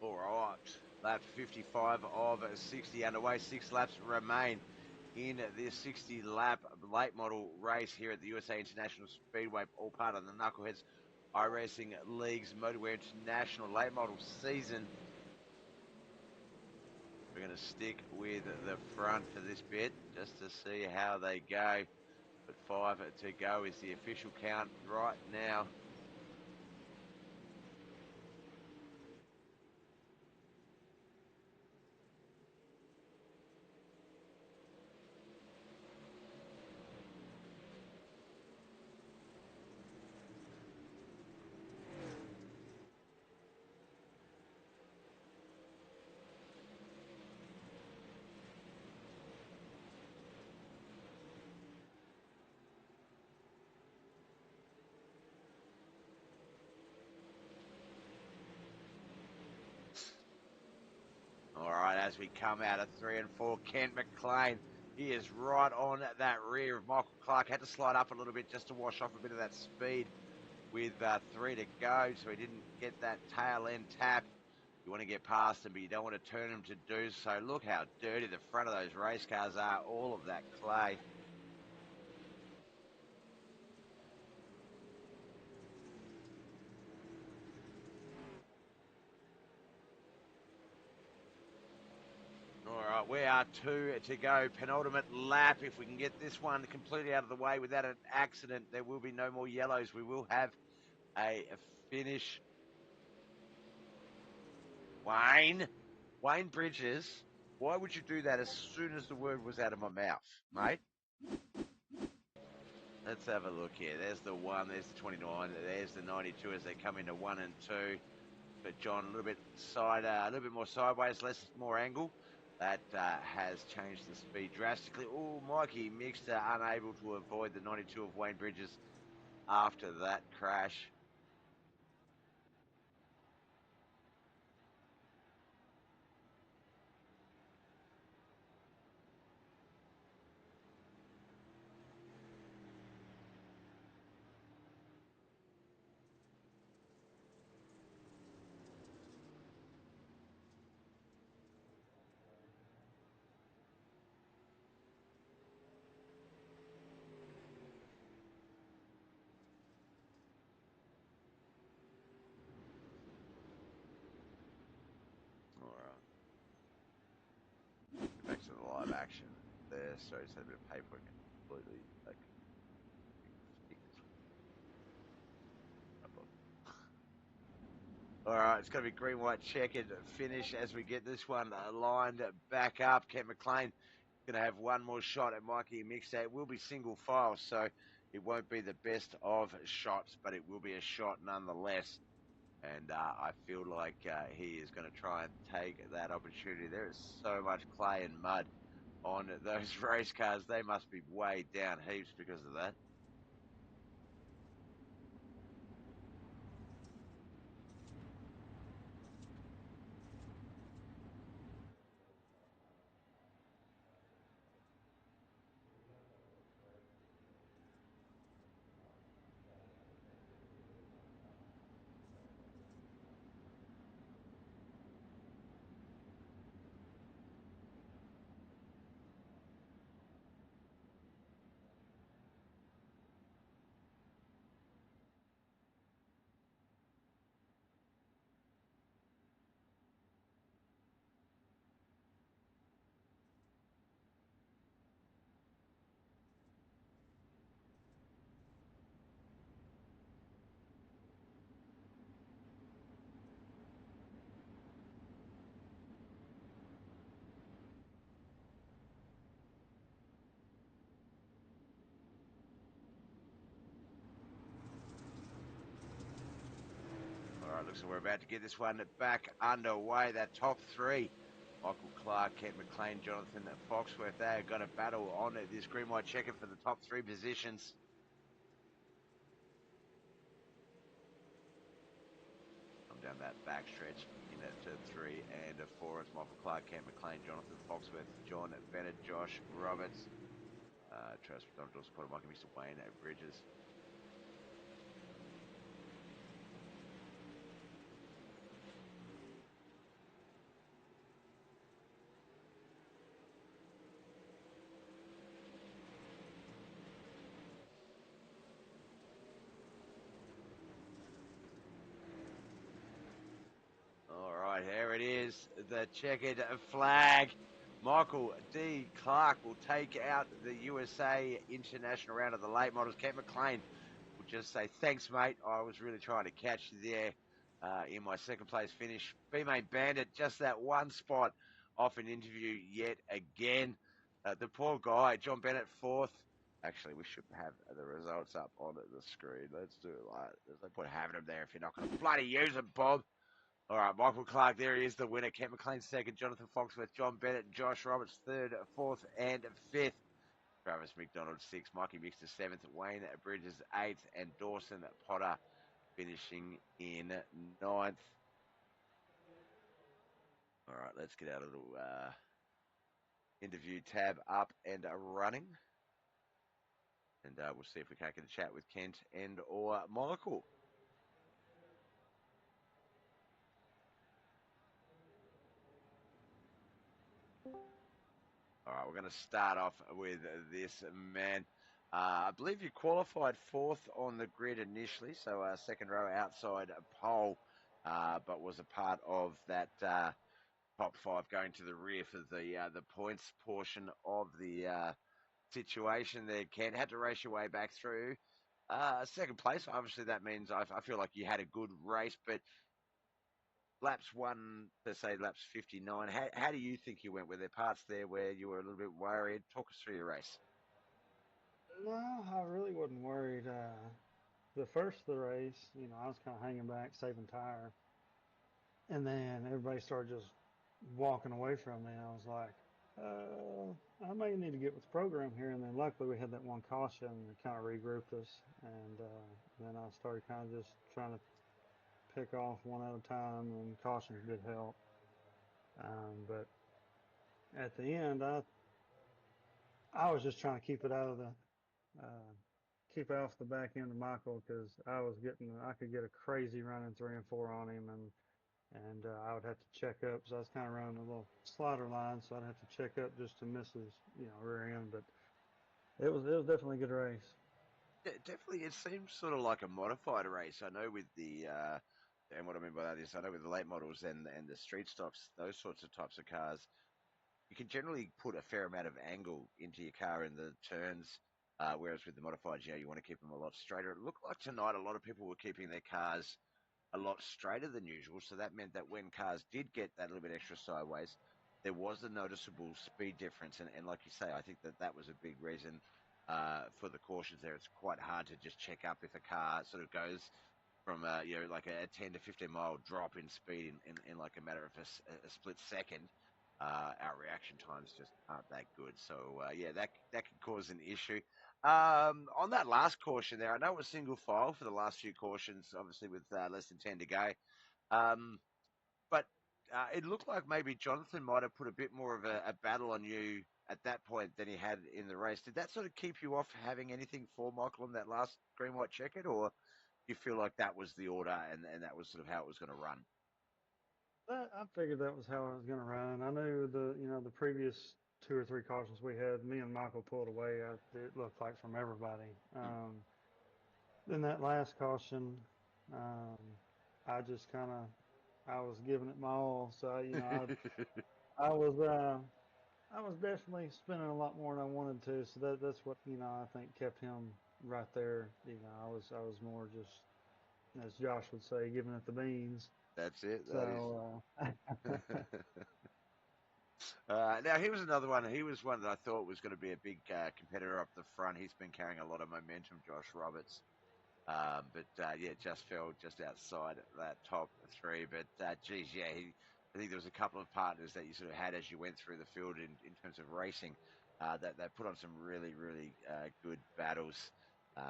All right, lap 55 of 60 underway. 6 laps remain in this 60-lap late model race here at the USA International Speedway, all part of the Knuckleheadz iRacing League's Motowear International late model season. We're going to stick with the front for this bit just to see how they go. But 5 to go is the official count right now. All right, as we come out of 3 and 4, Kent McLean, he is right on that rear of Michael Clark. Had to slide up a little bit just to wash off a bit of that speed with 3 to go, so he didn't get that tail end tap. You want to get past them, but you don't want to turn them to do so. Look how dirty the front of those race cars are, all of that clay. All right, we are 2 to go. Penultimate lap. If we can get this one completely out of the way without an accident, there will be no more yellows. We will have a finish. Wayne Bridges, why would you do that as soon as the word was out of my mouth, mate? Let's have a look here. There's the 1, there's the 29, there's the 92 as they come into 1 and 2. But John, a little bit more sideways, more angle. That has changed the speed drastically. Oh, Mikey Mixter unable to avoid the 92 of Wayne Bridges after that crash. All right. Get back to the live action there. Sorry, just had a bit of paperwork and completely like. All right, it's going to be green, white, checkered finish as we get this one lined back up. Kent McLean going to have one more shot at Mikey Mixer. It will be single file, so it won't be the best of shots, but it will be a shot nonetheless. And I feel like he is going to try and take that opportunity. There is so much clay and mud on those race cars. They must be way down heaps because of that. All right, looks like we're about to get this one back underway. That top 3, Michael Clark, Kent McLean, Jonathan Foxworth, they are going to battle on this green, white, checker for the top 3 positions. I'm down that back stretch in at 3 and 4. It's Michael Clark, Kent McLean, Jonathan Foxworth, John Bennett, Josh Roberts, Travis McDonald, Dawson Potter, Mikey Mr. Wayne Bridges. All right, here it is, the checkered flag. Michael D. Clark will take out the USA International round of the late models. Kent McLean will just say, thanks, mate. I was really trying to catch you there in my second place finish. B-Main Bandit, just that one spot off an interview yet again. The poor guy, John Bennett, 4th. Actually, we should have the results up on the screen. Let's do it like, there's no point having them there if you're not going to bloody use them, Bob. All right, Michael Clark, there he is, the winner. Kent McLean 2nd, Jonathan Foxworth, John Bennett, Josh Roberts 3rd, 4th, and 5th. Travis McDonald 6th, Mikey Mixter 7th, Wayne Bridges 8th, and Dawson Potter finishing in 9th. All right, let's get our little interview tab up and running. And we'll see if we can't get a chat with Kent and or Michael. All right, we're going to start off with this man. I believe you qualified fourth on the grid initially, so second row outside pole, but was a part of that top five going to the rear for the points portion of the situation there. Ken had to race your way back through. Second place, obviously that means I feel like you had a good race, but laps one to say laps 59. How do you think you went? Were there parts there where you were a little bit worried? Talk us through your race. No, I really wasn't worried. The first of the race, I was kind of hanging back, saving tire, and then everybody started just walking away from me. And I was like, I may need to get with the program here. And then luckily we had that one caution that kind of regrouped us, and then I started kind of just trying to pick off one at a time, and cautions did help. But at the end, I was just trying to keep it out of the keep off the back end of Michael because I could get a crazy run in 3 and 4 on him, and I would have to check up. So I was kind of running a little slider line, so I'd have to check up just to miss his rear end. But it was definitely a good race. Yeah, definitely, it seems sort of like a modified race. I know with the and what I mean by that is I know with the late models and the street stocks, those sorts of types of cars, you can generally put a fair amount of angle into your car in the turns. Whereas with the modifieds, you want to keep them a lot straighter. It looked like tonight a lot of people were keeping their cars a lot straighter than usual. So that meant that when cars did get that little bit extra sideways, there was a noticeable speed difference. And like you say, I think that that was a big reason for the cautions there. It's quite hard to just check up if a car sort of goes from like a 10 to 15 mile drop in speed in like a matter of a split second. Our reaction times just aren't that good. So yeah, that could cause an issue. On that last caution there, I know it was single file for the last few cautions, obviously with less than 10 to go. Um, but it looked like maybe Jonathan might have put a bit more of a battle on you at that point than he had in the race. Did that sort of keep you off having anything for Michael on that last green white checkered, or you feel like that was the order and that was sort of how it was going to run? I figured that was how I was going to run. I knew the previous 2 or 3 cautions we had, me and Michael pulled away. It looked like from everybody. Mm. Then that last caution, um, I just kind of I was giving it my all. So I was I was definitely spending a lot more than I wanted to. So that's what I think kept him right there. I was more just, as Josh would say, giving it the beans. That's it. That is. So Now he was another one. He was one that I thought was going to be a big competitor up the front. He's been carrying a lot of momentum, Josh Roberts. But yeah, just fell just outside that top three. But geez, yeah, I think there was a couple of partners that you sort of had as you went through the field in terms of racing that put on some really, really good battles.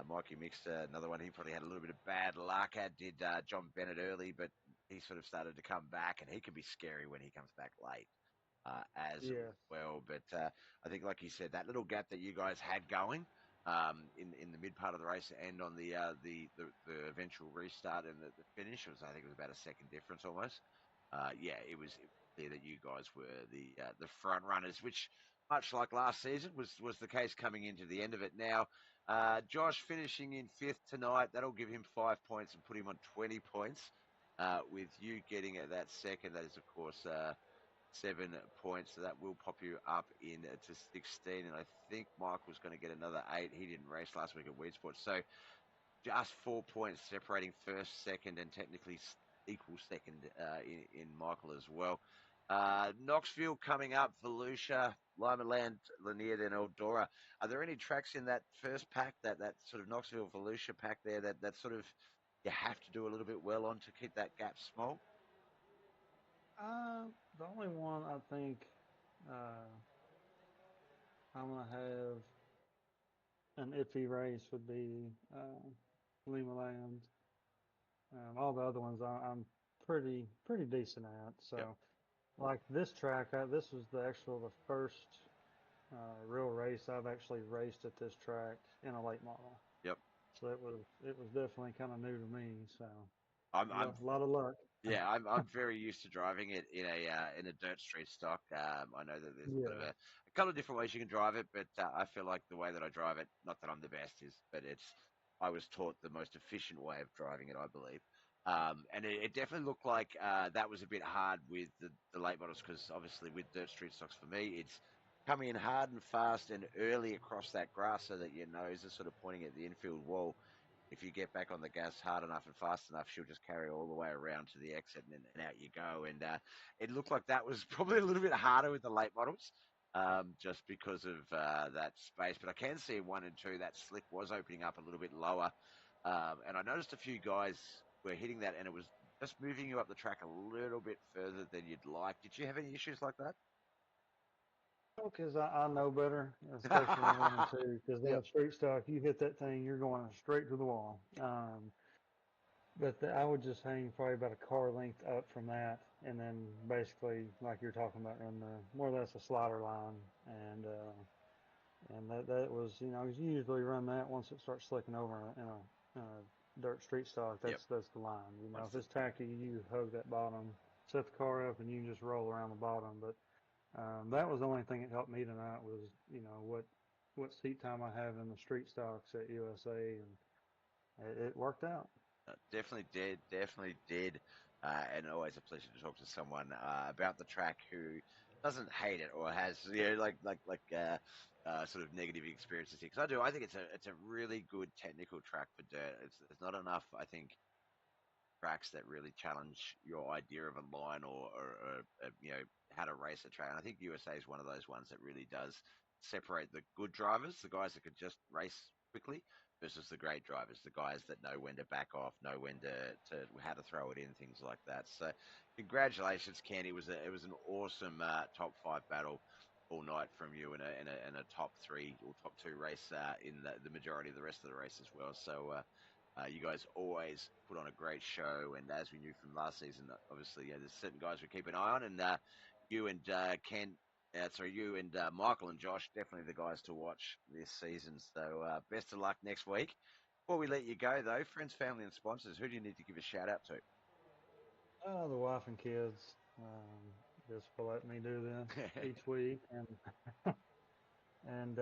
Mikey Mixter, another one, he probably had a little bit of bad luck. Had did John Bennett early, but he sort of started to come back, and he can be scary when he comes back late as yeah, well. But I think, like you said, that little gap that you guys had going in the mid part of the race and on the eventual restart and the finish was, I think it was about a second difference almost. Yeah, it was clear that you guys were the front runners, which much like last season was the case coming into the end of it. Now, Josh finishing in fifth tonight, that'll give him 5 points and put him on 20 points. With you getting at that second, that is of course 7 points. So that will pop you up in to 16. And I think Michael's going to get another 8. He didn't race last week at Weed Sports. So just 4 points separating first, second, and technically equal second in Michael as well. Knoxville coming up, Volusia, Lima Land, Lanier, and Eldora. Are there any tracks in that first pack, that sort of Knoxville, Volusia pack there that sort of you have to do a little bit well on to keep that gap small? the only one I think uh, I'm gonna have an iffy race would be Lima Land. All the other ones I'm pretty decent at. Yep. So like this track, this was the first real race I've actually raced at this track in a late model. Yep. So it was definitely kind of new to me. So I'm A lot of luck. Yeah, I'm very used to driving it in a dirt street stock. I know that there's kind of Yeah. a couple of different ways you can drive it, but I feel like the way that I drive it, not that I'm the best, is, but I was taught the most efficient way of driving it, I believe. And it definitely looked like that was a bit hard with the late models because obviously with dirt street stocks for me, it's coming in hard and fast and early across that grass so that your nose is sort of pointing at the infield wall. If you get back on the gas hard enough and fast enough, she'll just carry all the way around to the exit and out you go. And it looked like that was probably a little bit harder with the late models, just because of that space. But I can see in 1 and 2 that slick was opening up a little bit lower. And I noticed a few guys were hitting that, and it was just moving you up the track a little bit further than you'd like. Did you have any issues like Because I know better, especially in one and that? two. Because Yep. that street stock, you hit that thing, you're going straight to the wall. But I would just hang probably about a car length up from that, and then basically, like you're talking about, run the more or less a slider line, and that was, you know, 'cause you usually run that once it starts slicking over in a dirt street stock. Yep. That's the line. You know, Once if the it's tacky, you hug that bottom, set the car up, and you can just roll around the bottom. But that was the only thing that helped me tonight was, you know, what seat time I have in the street stocks at USA, and it worked out. Definitely did, definitely did, and always a pleasure to talk to someone about the track who doesn't hate it or has sort of negative experiences here. Because I do, I think it's a really good technical track for dirt. There's not enough, I think, tracks that really challenge your idea of a line or how to race a track. And I think USA is one of those ones that really does separate the good drivers, the guys that can just race quickly, versus the great drivers, the guys that know when to back off, know when to how to throw it in, things like that. So, congratulations, Ken. It was an awesome top five battle all night from you and a top three or top two race in the majority of the rest of the race as well. So. You guys always put on a great show, and as we knew from last season, obviously, there's certain guys we keep an eye on, and you and you and Michael and Josh, definitely the guys to watch this season. So best of luck next week. Before we let you go, though, friends, family, and sponsors, who do you need to give a shout out The wife and kids, just for letting me do this to? each week, and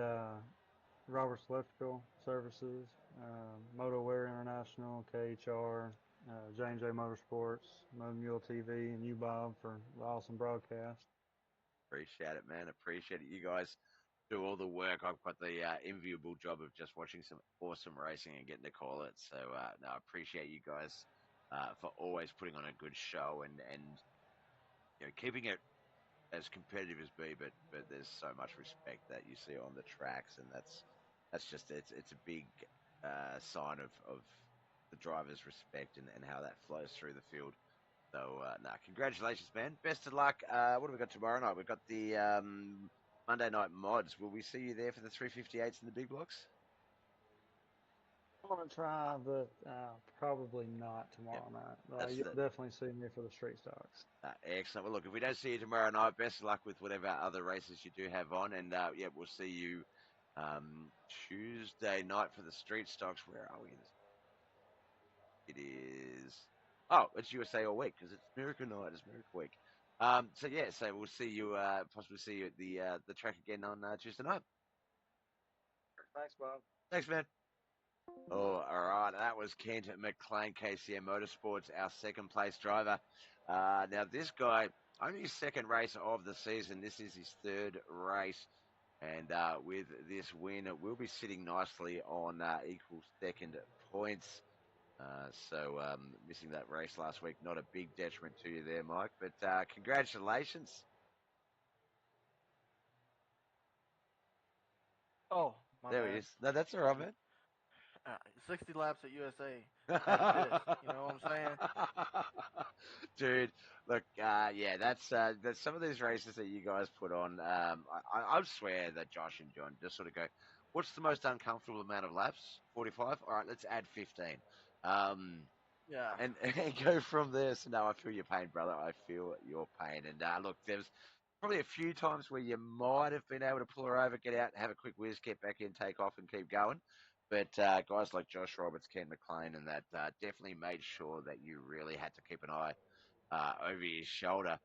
Robert's Electrical Services, Motowear International, KHR, J&J Motorsports, Motor Mule TV, and you, Bob, for the awesome broadcast. Appreciate it, man. Appreciate it. You guys do all the work. I've got the enviable job of just watching some awesome racing and getting to call it. So, no, I appreciate you guys for always putting on a good show and keeping it as competitive as be. But there's so much respect that you see on the tracks, and that's just it's a big sign of the driver's respect and how that flows through the field. So, nah, congratulations, man. Best of luck. What have we got tomorrow night? We've got the Monday night mods. Will we see you there for the 358s and the big blocks? I'm going to try, but probably not Yep, tomorrow night. that's You'll the definitely see me for the street stocks. excellent. Well, look, if we don't see you tomorrow night, best of luck with whatever other races you do have on. And yeah, we'll see you Tuesday night for the street stocks. Where are we? It is. Oh, it's USA all week because it's Miracle Night. It's Miracle Week. So yeah, so we'll see you. Possibly see you at the track again on Tuesday night. Thanks, Bob. Thanks, man. Oh, all right. That was Kent McLean, KCM Motorsports, our second place driver. Now, this guy, only his second race of the season. This is his third race. And with this win, we'll be sitting nicely on equal second points. Missing that race last week, not a big detriment to you there, Mike. But congratulations. Oh, my There he bad. is. No, that's all right, man. 60 laps at USA. That's this. You know what I'm saying? Dude, look, yeah, that's some of these races that you guys put on. I swear that Josh and John just sort of go, what's the most uncomfortable amount of laps? 45? All right, let's add 15. Um, Yeah. and go from there. So, no, I feel your pain, brother. I feel your pain. And look, there's probably a few times where you might have been able to pull her over, get out, have a quick whiz, get back in, take off, and keep going. But guys like Josh Roberts, Ken McLean, and that definitely made sure that you really had to keep an eye over your shoulder.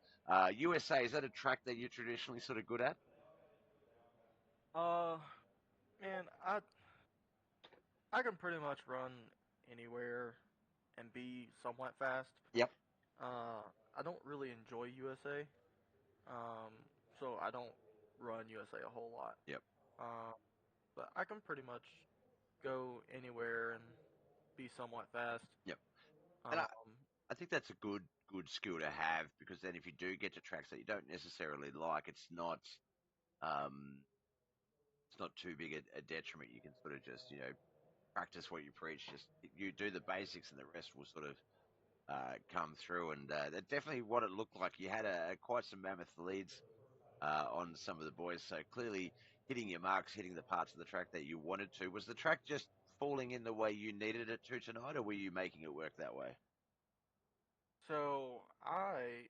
USA, is that a track that you're traditionally sort of good at? Uh, man, I can pretty much run anywhere and be somewhat fast. Yep. Uh, I don't really enjoy USA, um, so I don't run USA a whole lot. Yep. Uh, but I can pretty much go anywhere and be somewhat fast. Yep. And Um, I think that's a good skill to have because then if you do get to tracks that you don't necessarily like, um, it's not too big a detriment. You can sort of just practice what you preach. Just you do the basics, and the rest will sort of come through. And that's definitely what it looked like. You had quite some mammoth leads on some of the boys. So clearly hitting your marks, hitting the parts of the track that you wanted to. Was the track just falling in the way you needed it to tonight, or were you making it work that way? so I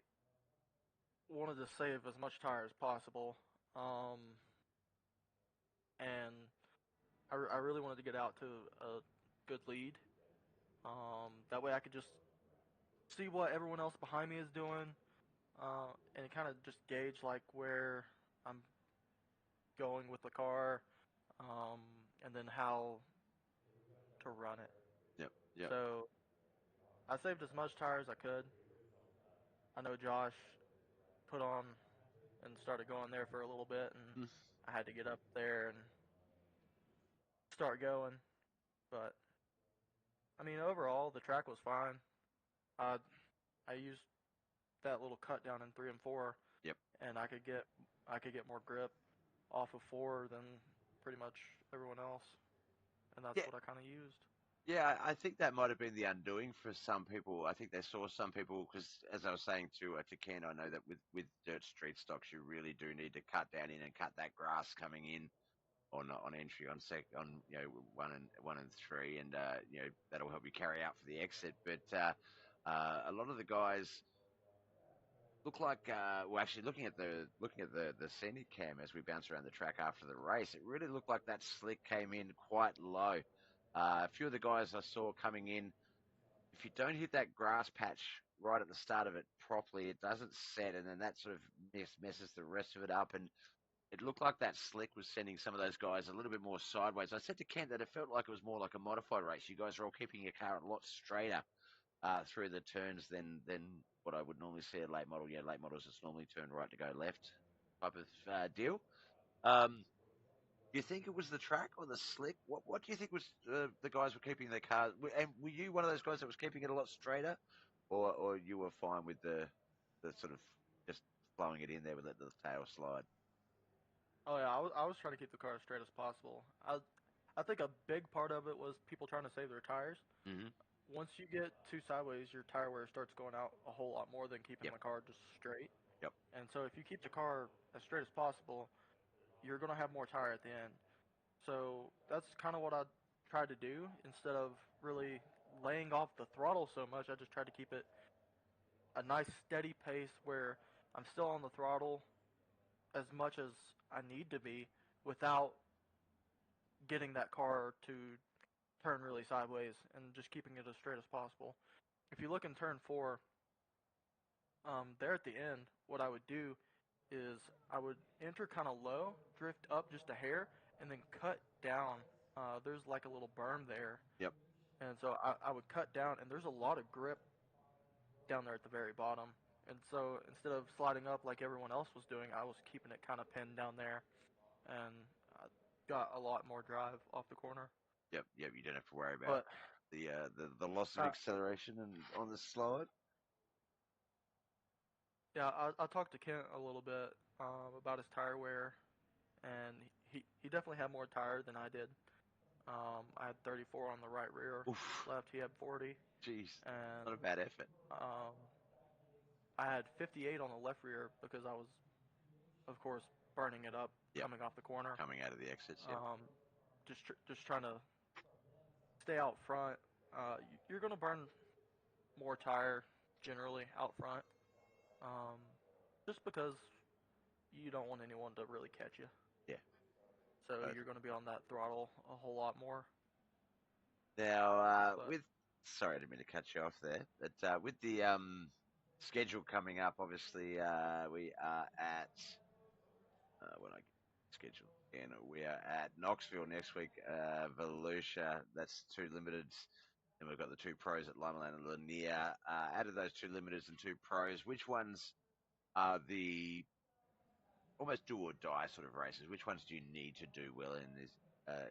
wanted to save as much tire as possible, and I really wanted to get out to a good lead. That way I could just see what everyone else behind me is doing, and kind of just gauge like where I'm going with the car, um, and then how to run it. Yep. Yep. So I saved as much tire as I could. I know Josh put on and started going there for a little bit, and Mm. I had to get up there and start going. But I mean, overall, the track was fine. I I used that little cut down in 3 and 4, Yep. and I could get more grip off of 4 than pretty much everyone else, and that's Yeah. what I kind of used. Yeah, I think that might have been the undoing for some people. I think they saw some people because, as I was saying to Ken, I know that with dirt street stocks, you really do need to cut down in and cut that grass coming in on entry on one and three, and that'll help you carry out for the exit. But a lot of the guys look like well, actually looking at the scenic cam as we bounce around the track after the race, it really looked like that slick came in quite low. A few of the guys I saw coming in, if you don't hit that grass patch right at the start of it properly, it doesn't set, and then that sort of messes the rest of it up. And it looked like that slick was sending some of those guys a little bit more sideways. I said to Kent that it felt like it was more like a modified race. You guys are all keeping your car a lot straighter through the turns than what I would normally see at late model. Yeah, late models just normally turn right to go left type of deal. Do you think it was the track or the slick? What do you think was the guys were keeping their cars? And were you one of those guys that was keeping it a lot straighter, or you were fine with the sort of just flowing it in there with the tail slide? Oh yeah, I was trying to keep the car as straight as possible. I think a big part of it was people trying to save their tires. Mm-hmm. Once you get too sideways, your tire wear starts going out a whole lot more than keeping Yep. the car just straight. Yep. And so if you keep the car as straight as possible, you're gonna have more tire at the end. So that's kind of what I tried to do. Instead of really laying off the throttle so much, I just tried to keep it a nice steady pace where I'm still on the throttle as much as I need to be without getting that car to turn really sideways and just keeping it as straight as possible. If you look in turn 4, there at the end, what I would do is I would enter kind of low, drift up just a hair, and then cut down. There's like a little berm there, Yep. and so I would cut down, and there's a lot of grip down there at the very bottom. And so instead of sliding up like everyone else was doing, I was keeping it kind of pinned down there, and I got a lot more drive off the corner. Yep. Yep. You don't have to worry about But the loss of uh, acceleration and on the slide. yeah, I talked to Kent a little bit about his tire wear, and he definitely had more tire than I did. I had 34 on the right rear, Oof. left he had 40, Jeez. and Not a bad effort. um, I had 58 on the left rear because I was, of course, burning it up Yep. coming off the corner. Coming out of the exits. Yep. Just trying to stay out front. You're gonna burn more tire generally out front, um, just because you don't want anyone to really catch you. Yeah. So Both. you're gonna be on that throttle a whole lot more. Now, But sorry, I didn't mean to cut you off there, but with the schedule coming up, obviously we are at when I get schedule again, we are at Knoxville next week. Volusia, that's two limiteds, and we've got the two pros at Limeland and Lanier. Out of those two limiteds and two pros, which ones are the almost do or die sort of races? Which ones do you need to do well in?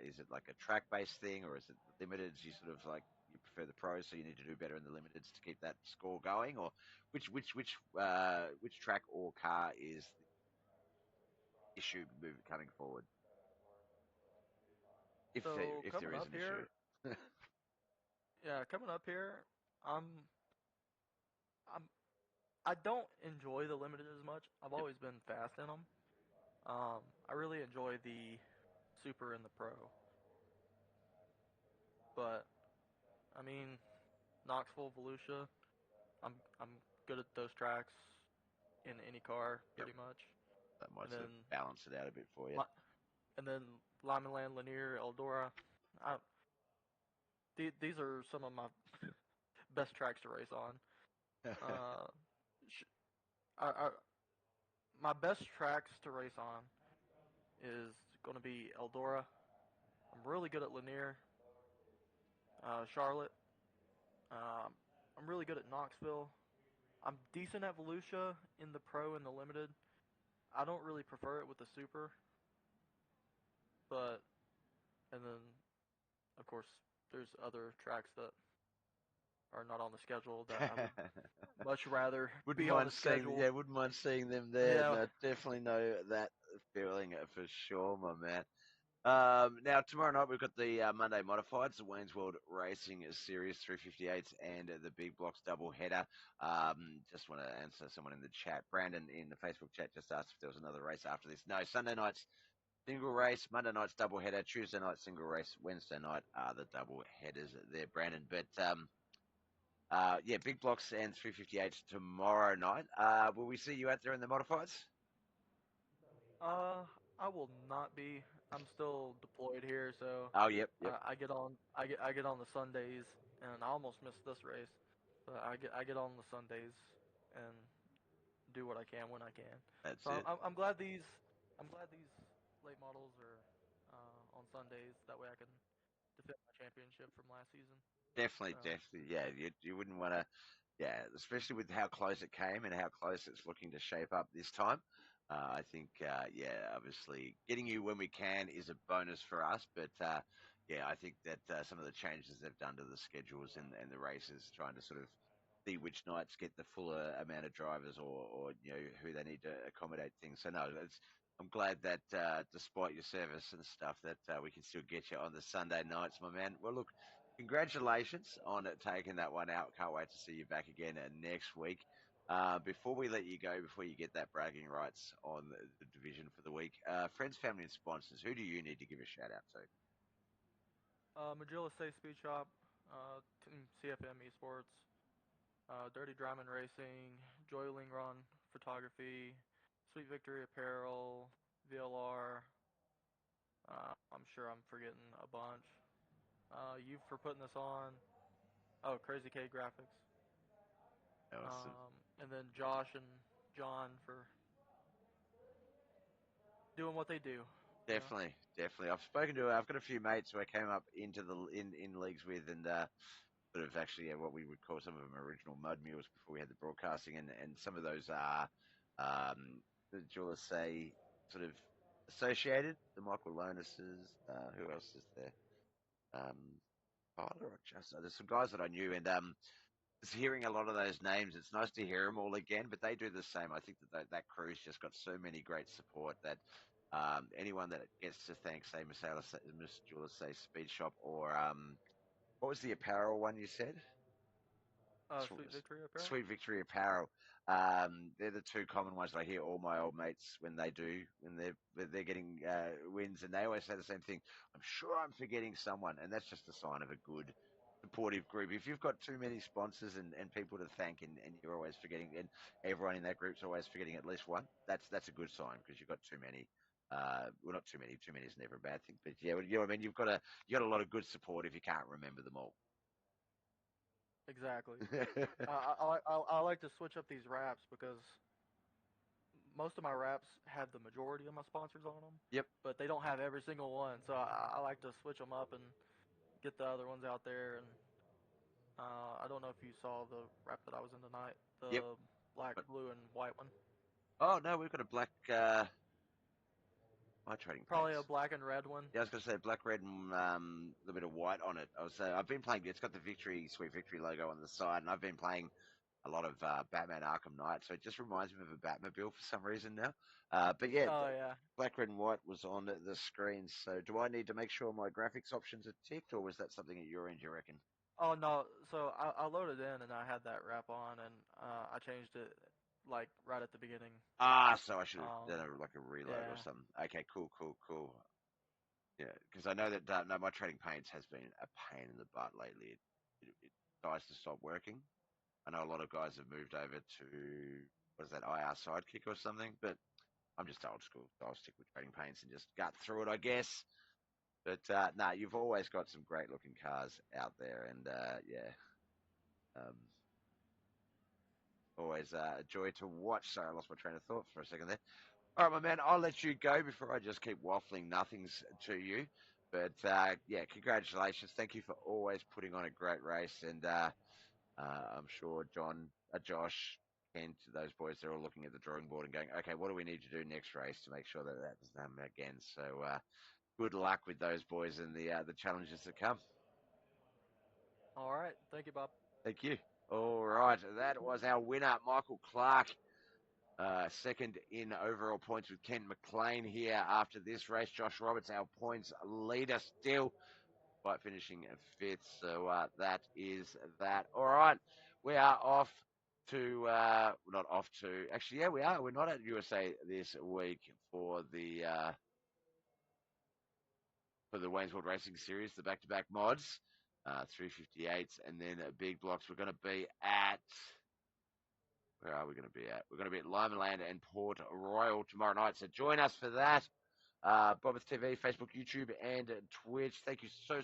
Is it like a track based thing, or is it the limiteds? You sort of like you prefer the pros, so you need to do better in the limiteds to keep that score going, or which track or car is the issue coming forward? so If there coming is up an here, issue. yeah, coming up here, I'm I'm I don't enjoy the limited as much. I've Yep. always been fast in them. I really enjoy the super and the pro, but I mean Knoxville, Volusia, I'm good at those tracks in any car Yep. pretty much. That might And sort then of balance it out a bit for you. Li- and then Lyman Land, Lanier, Eldora. I, these are some of my best tracks to race on. Uh, sh- I, my best tracks to race on is going to be Eldora. I'm really good at Lanier, Charlotte. I'm really good at Knoxville. I'm decent at Volusia in the pro and the limited. I don't really prefer it with the super, but and then of course there's other tracks that are not on the schedule that I would much rather Wouldn't be on the mind seeing, schedule. yeah, wouldn't mind seeing them there. Yeah. No, definitely know that feeling for sure, my man. Now tomorrow night we've got the Monday Modifieds, the Wayne's World Racing Series 358s, and the Big Blocks double header. Just want to answer someone in the chat. Brandon in the Facebook chat just asked if there was another race after this. No, Sunday night's single race, Monday night's double header, Tuesday night single race, Wednesday night are the double headers there, Brandon. But yeah, Big Blocks and 358s tomorrow night. Will we see you out there in the Modifieds? Uh, I will not be. I'm still deployed here, so Oh, yep. I get on the Sundays, and I almost missed this race, but I get on the Sundays and do what I can when I can. That's So it. I'm glad these late models are on Sundays. That way I can defend my championship from last season. Definitely, So definitely. Yeah, you wouldn't want to. Yeah, especially with how close it came and how close it's looking to shape up this time. I think, yeah, obviously getting you when we can is a bonus for us. But yeah, I think that some of the changes they've done to the schedules and the races, trying to sort of see which nights get the fuller amount of drivers or you know who they need to accommodate things. So no, I'm glad that despite your service and stuff, that we can still get you on the Sunday nights, my man. Well, look. Congratulations on taking that one out. Can't wait to see you back again next week. Before we let you go, before you get that bragging rights on the division for the week, friends, family, and sponsors, who do you need to give a shout out to? Magilla Safe Speed Shop, Team CFM Esports, Dirty Dryman Racing, Joy Lingron Photography, Sweet Victory Apparel, VLR. I'm sure I'm forgetting a bunch. You for putting this on. Oh, Crazy K Graphics. Awesome. And then Josh and John for doing what they do. You know. Definitely, definitely. I've got a few mates who I came up into the in leagues with, and sort of actually what we would call some of them original mud mules before we had the broadcasting, and some of those are, do you say, sort of associated. The Michael Lonuses, who else is there? Tyler or just there's some guys that I knew, and just hearing a lot of those names, it's nice to hear them all again. But they do the same. I think that crew's just got so many great support that anyone that gets to thank, say, Miss Jula, say, Speed Shop, or what was the apparel one you said? Sweet Victory Apparel. Sweet Victory Apparel. They're the two common ones that I hear all my old mates when they're getting wins, and they always say the same thing. I'm sure I'm forgetting someone, and that's just a sign of a good supportive group. If you've got too many sponsors and people to thank, and you're always forgetting, and everyone in that group's always forgetting at least one, that's a good sign because you've got too many. Well, not too many. Too many is never a bad thing. But yeah, you know what I mean. You got a lot of good support if you can't remember them all. Exactly. I like to switch up these wraps because most of my wraps have the majority of my sponsors on them, Yep. but they don't have every single one. So I like to switch them up and get the other ones out there. And I don't know if you saw the wrap that I was in tonight, Yep. the black, But, blue, and white one. oh no, we've got a black. My trading Probably paints. a black and red one. Yeah, I was going to say black, red, and a little bit of white on it. I've been playing. It's got the Sweet Victory logo on the side, and I've been playing a lot of Batman Arkham Knight. So it just reminds me of a Batmobile for some reason now. But yeah, Oh yeah. black, red, and white was on the screen. So do I need to make sure my graphics options are ticked, or was that something at your end? You reckon? Oh no. So I loaded in and I had that wrap on, and I changed it like right at the beginning. So I should have Um, done like a reload or yeah. something. Okay, cool. Yeah, because I know that no, my trading paints has been a pain in the butt lately. It tries to stop working. I know a lot of guys have moved over to what is that IR Sidekick or something, but I'm just old school. So I'll stick with trading paints and just gut through it, I guess. But no, you've always got some great looking cars out there, and yeah, um, always a joy to watch. Sorry, I lost my train of thought for a second there. All right, my man, I'll let you go before I just keep waffling nothings to you. But yeah, congratulations. Thank you for always putting on a great race. And I'm sure Josh, Kent, those boys, they're all looking at the drawing board and going, okay, what do we need to do next race to make sure that that doesn't happen again? So good luck with those boys and the challenges that come. All right. Thank you, Bob. Thank you. All right, that was our winner, Michael Clark. Second in overall points with Ken McLean here after this race. Josh Roberts, our points leader still, by finishing fifth. So that is that. All right, we are off to, not off to, actually, yeah, we are. We're not at USA this week for the Wayne's World Racing Series, the back-to-back mods, 358s, and then big blocks. We're going to be at. Where are we going to be at? We're going to be at Limeland and Port Royal tomorrow night. So join us for that. Bobbers TV, Facebook, YouTube, and Twitch. Thank you so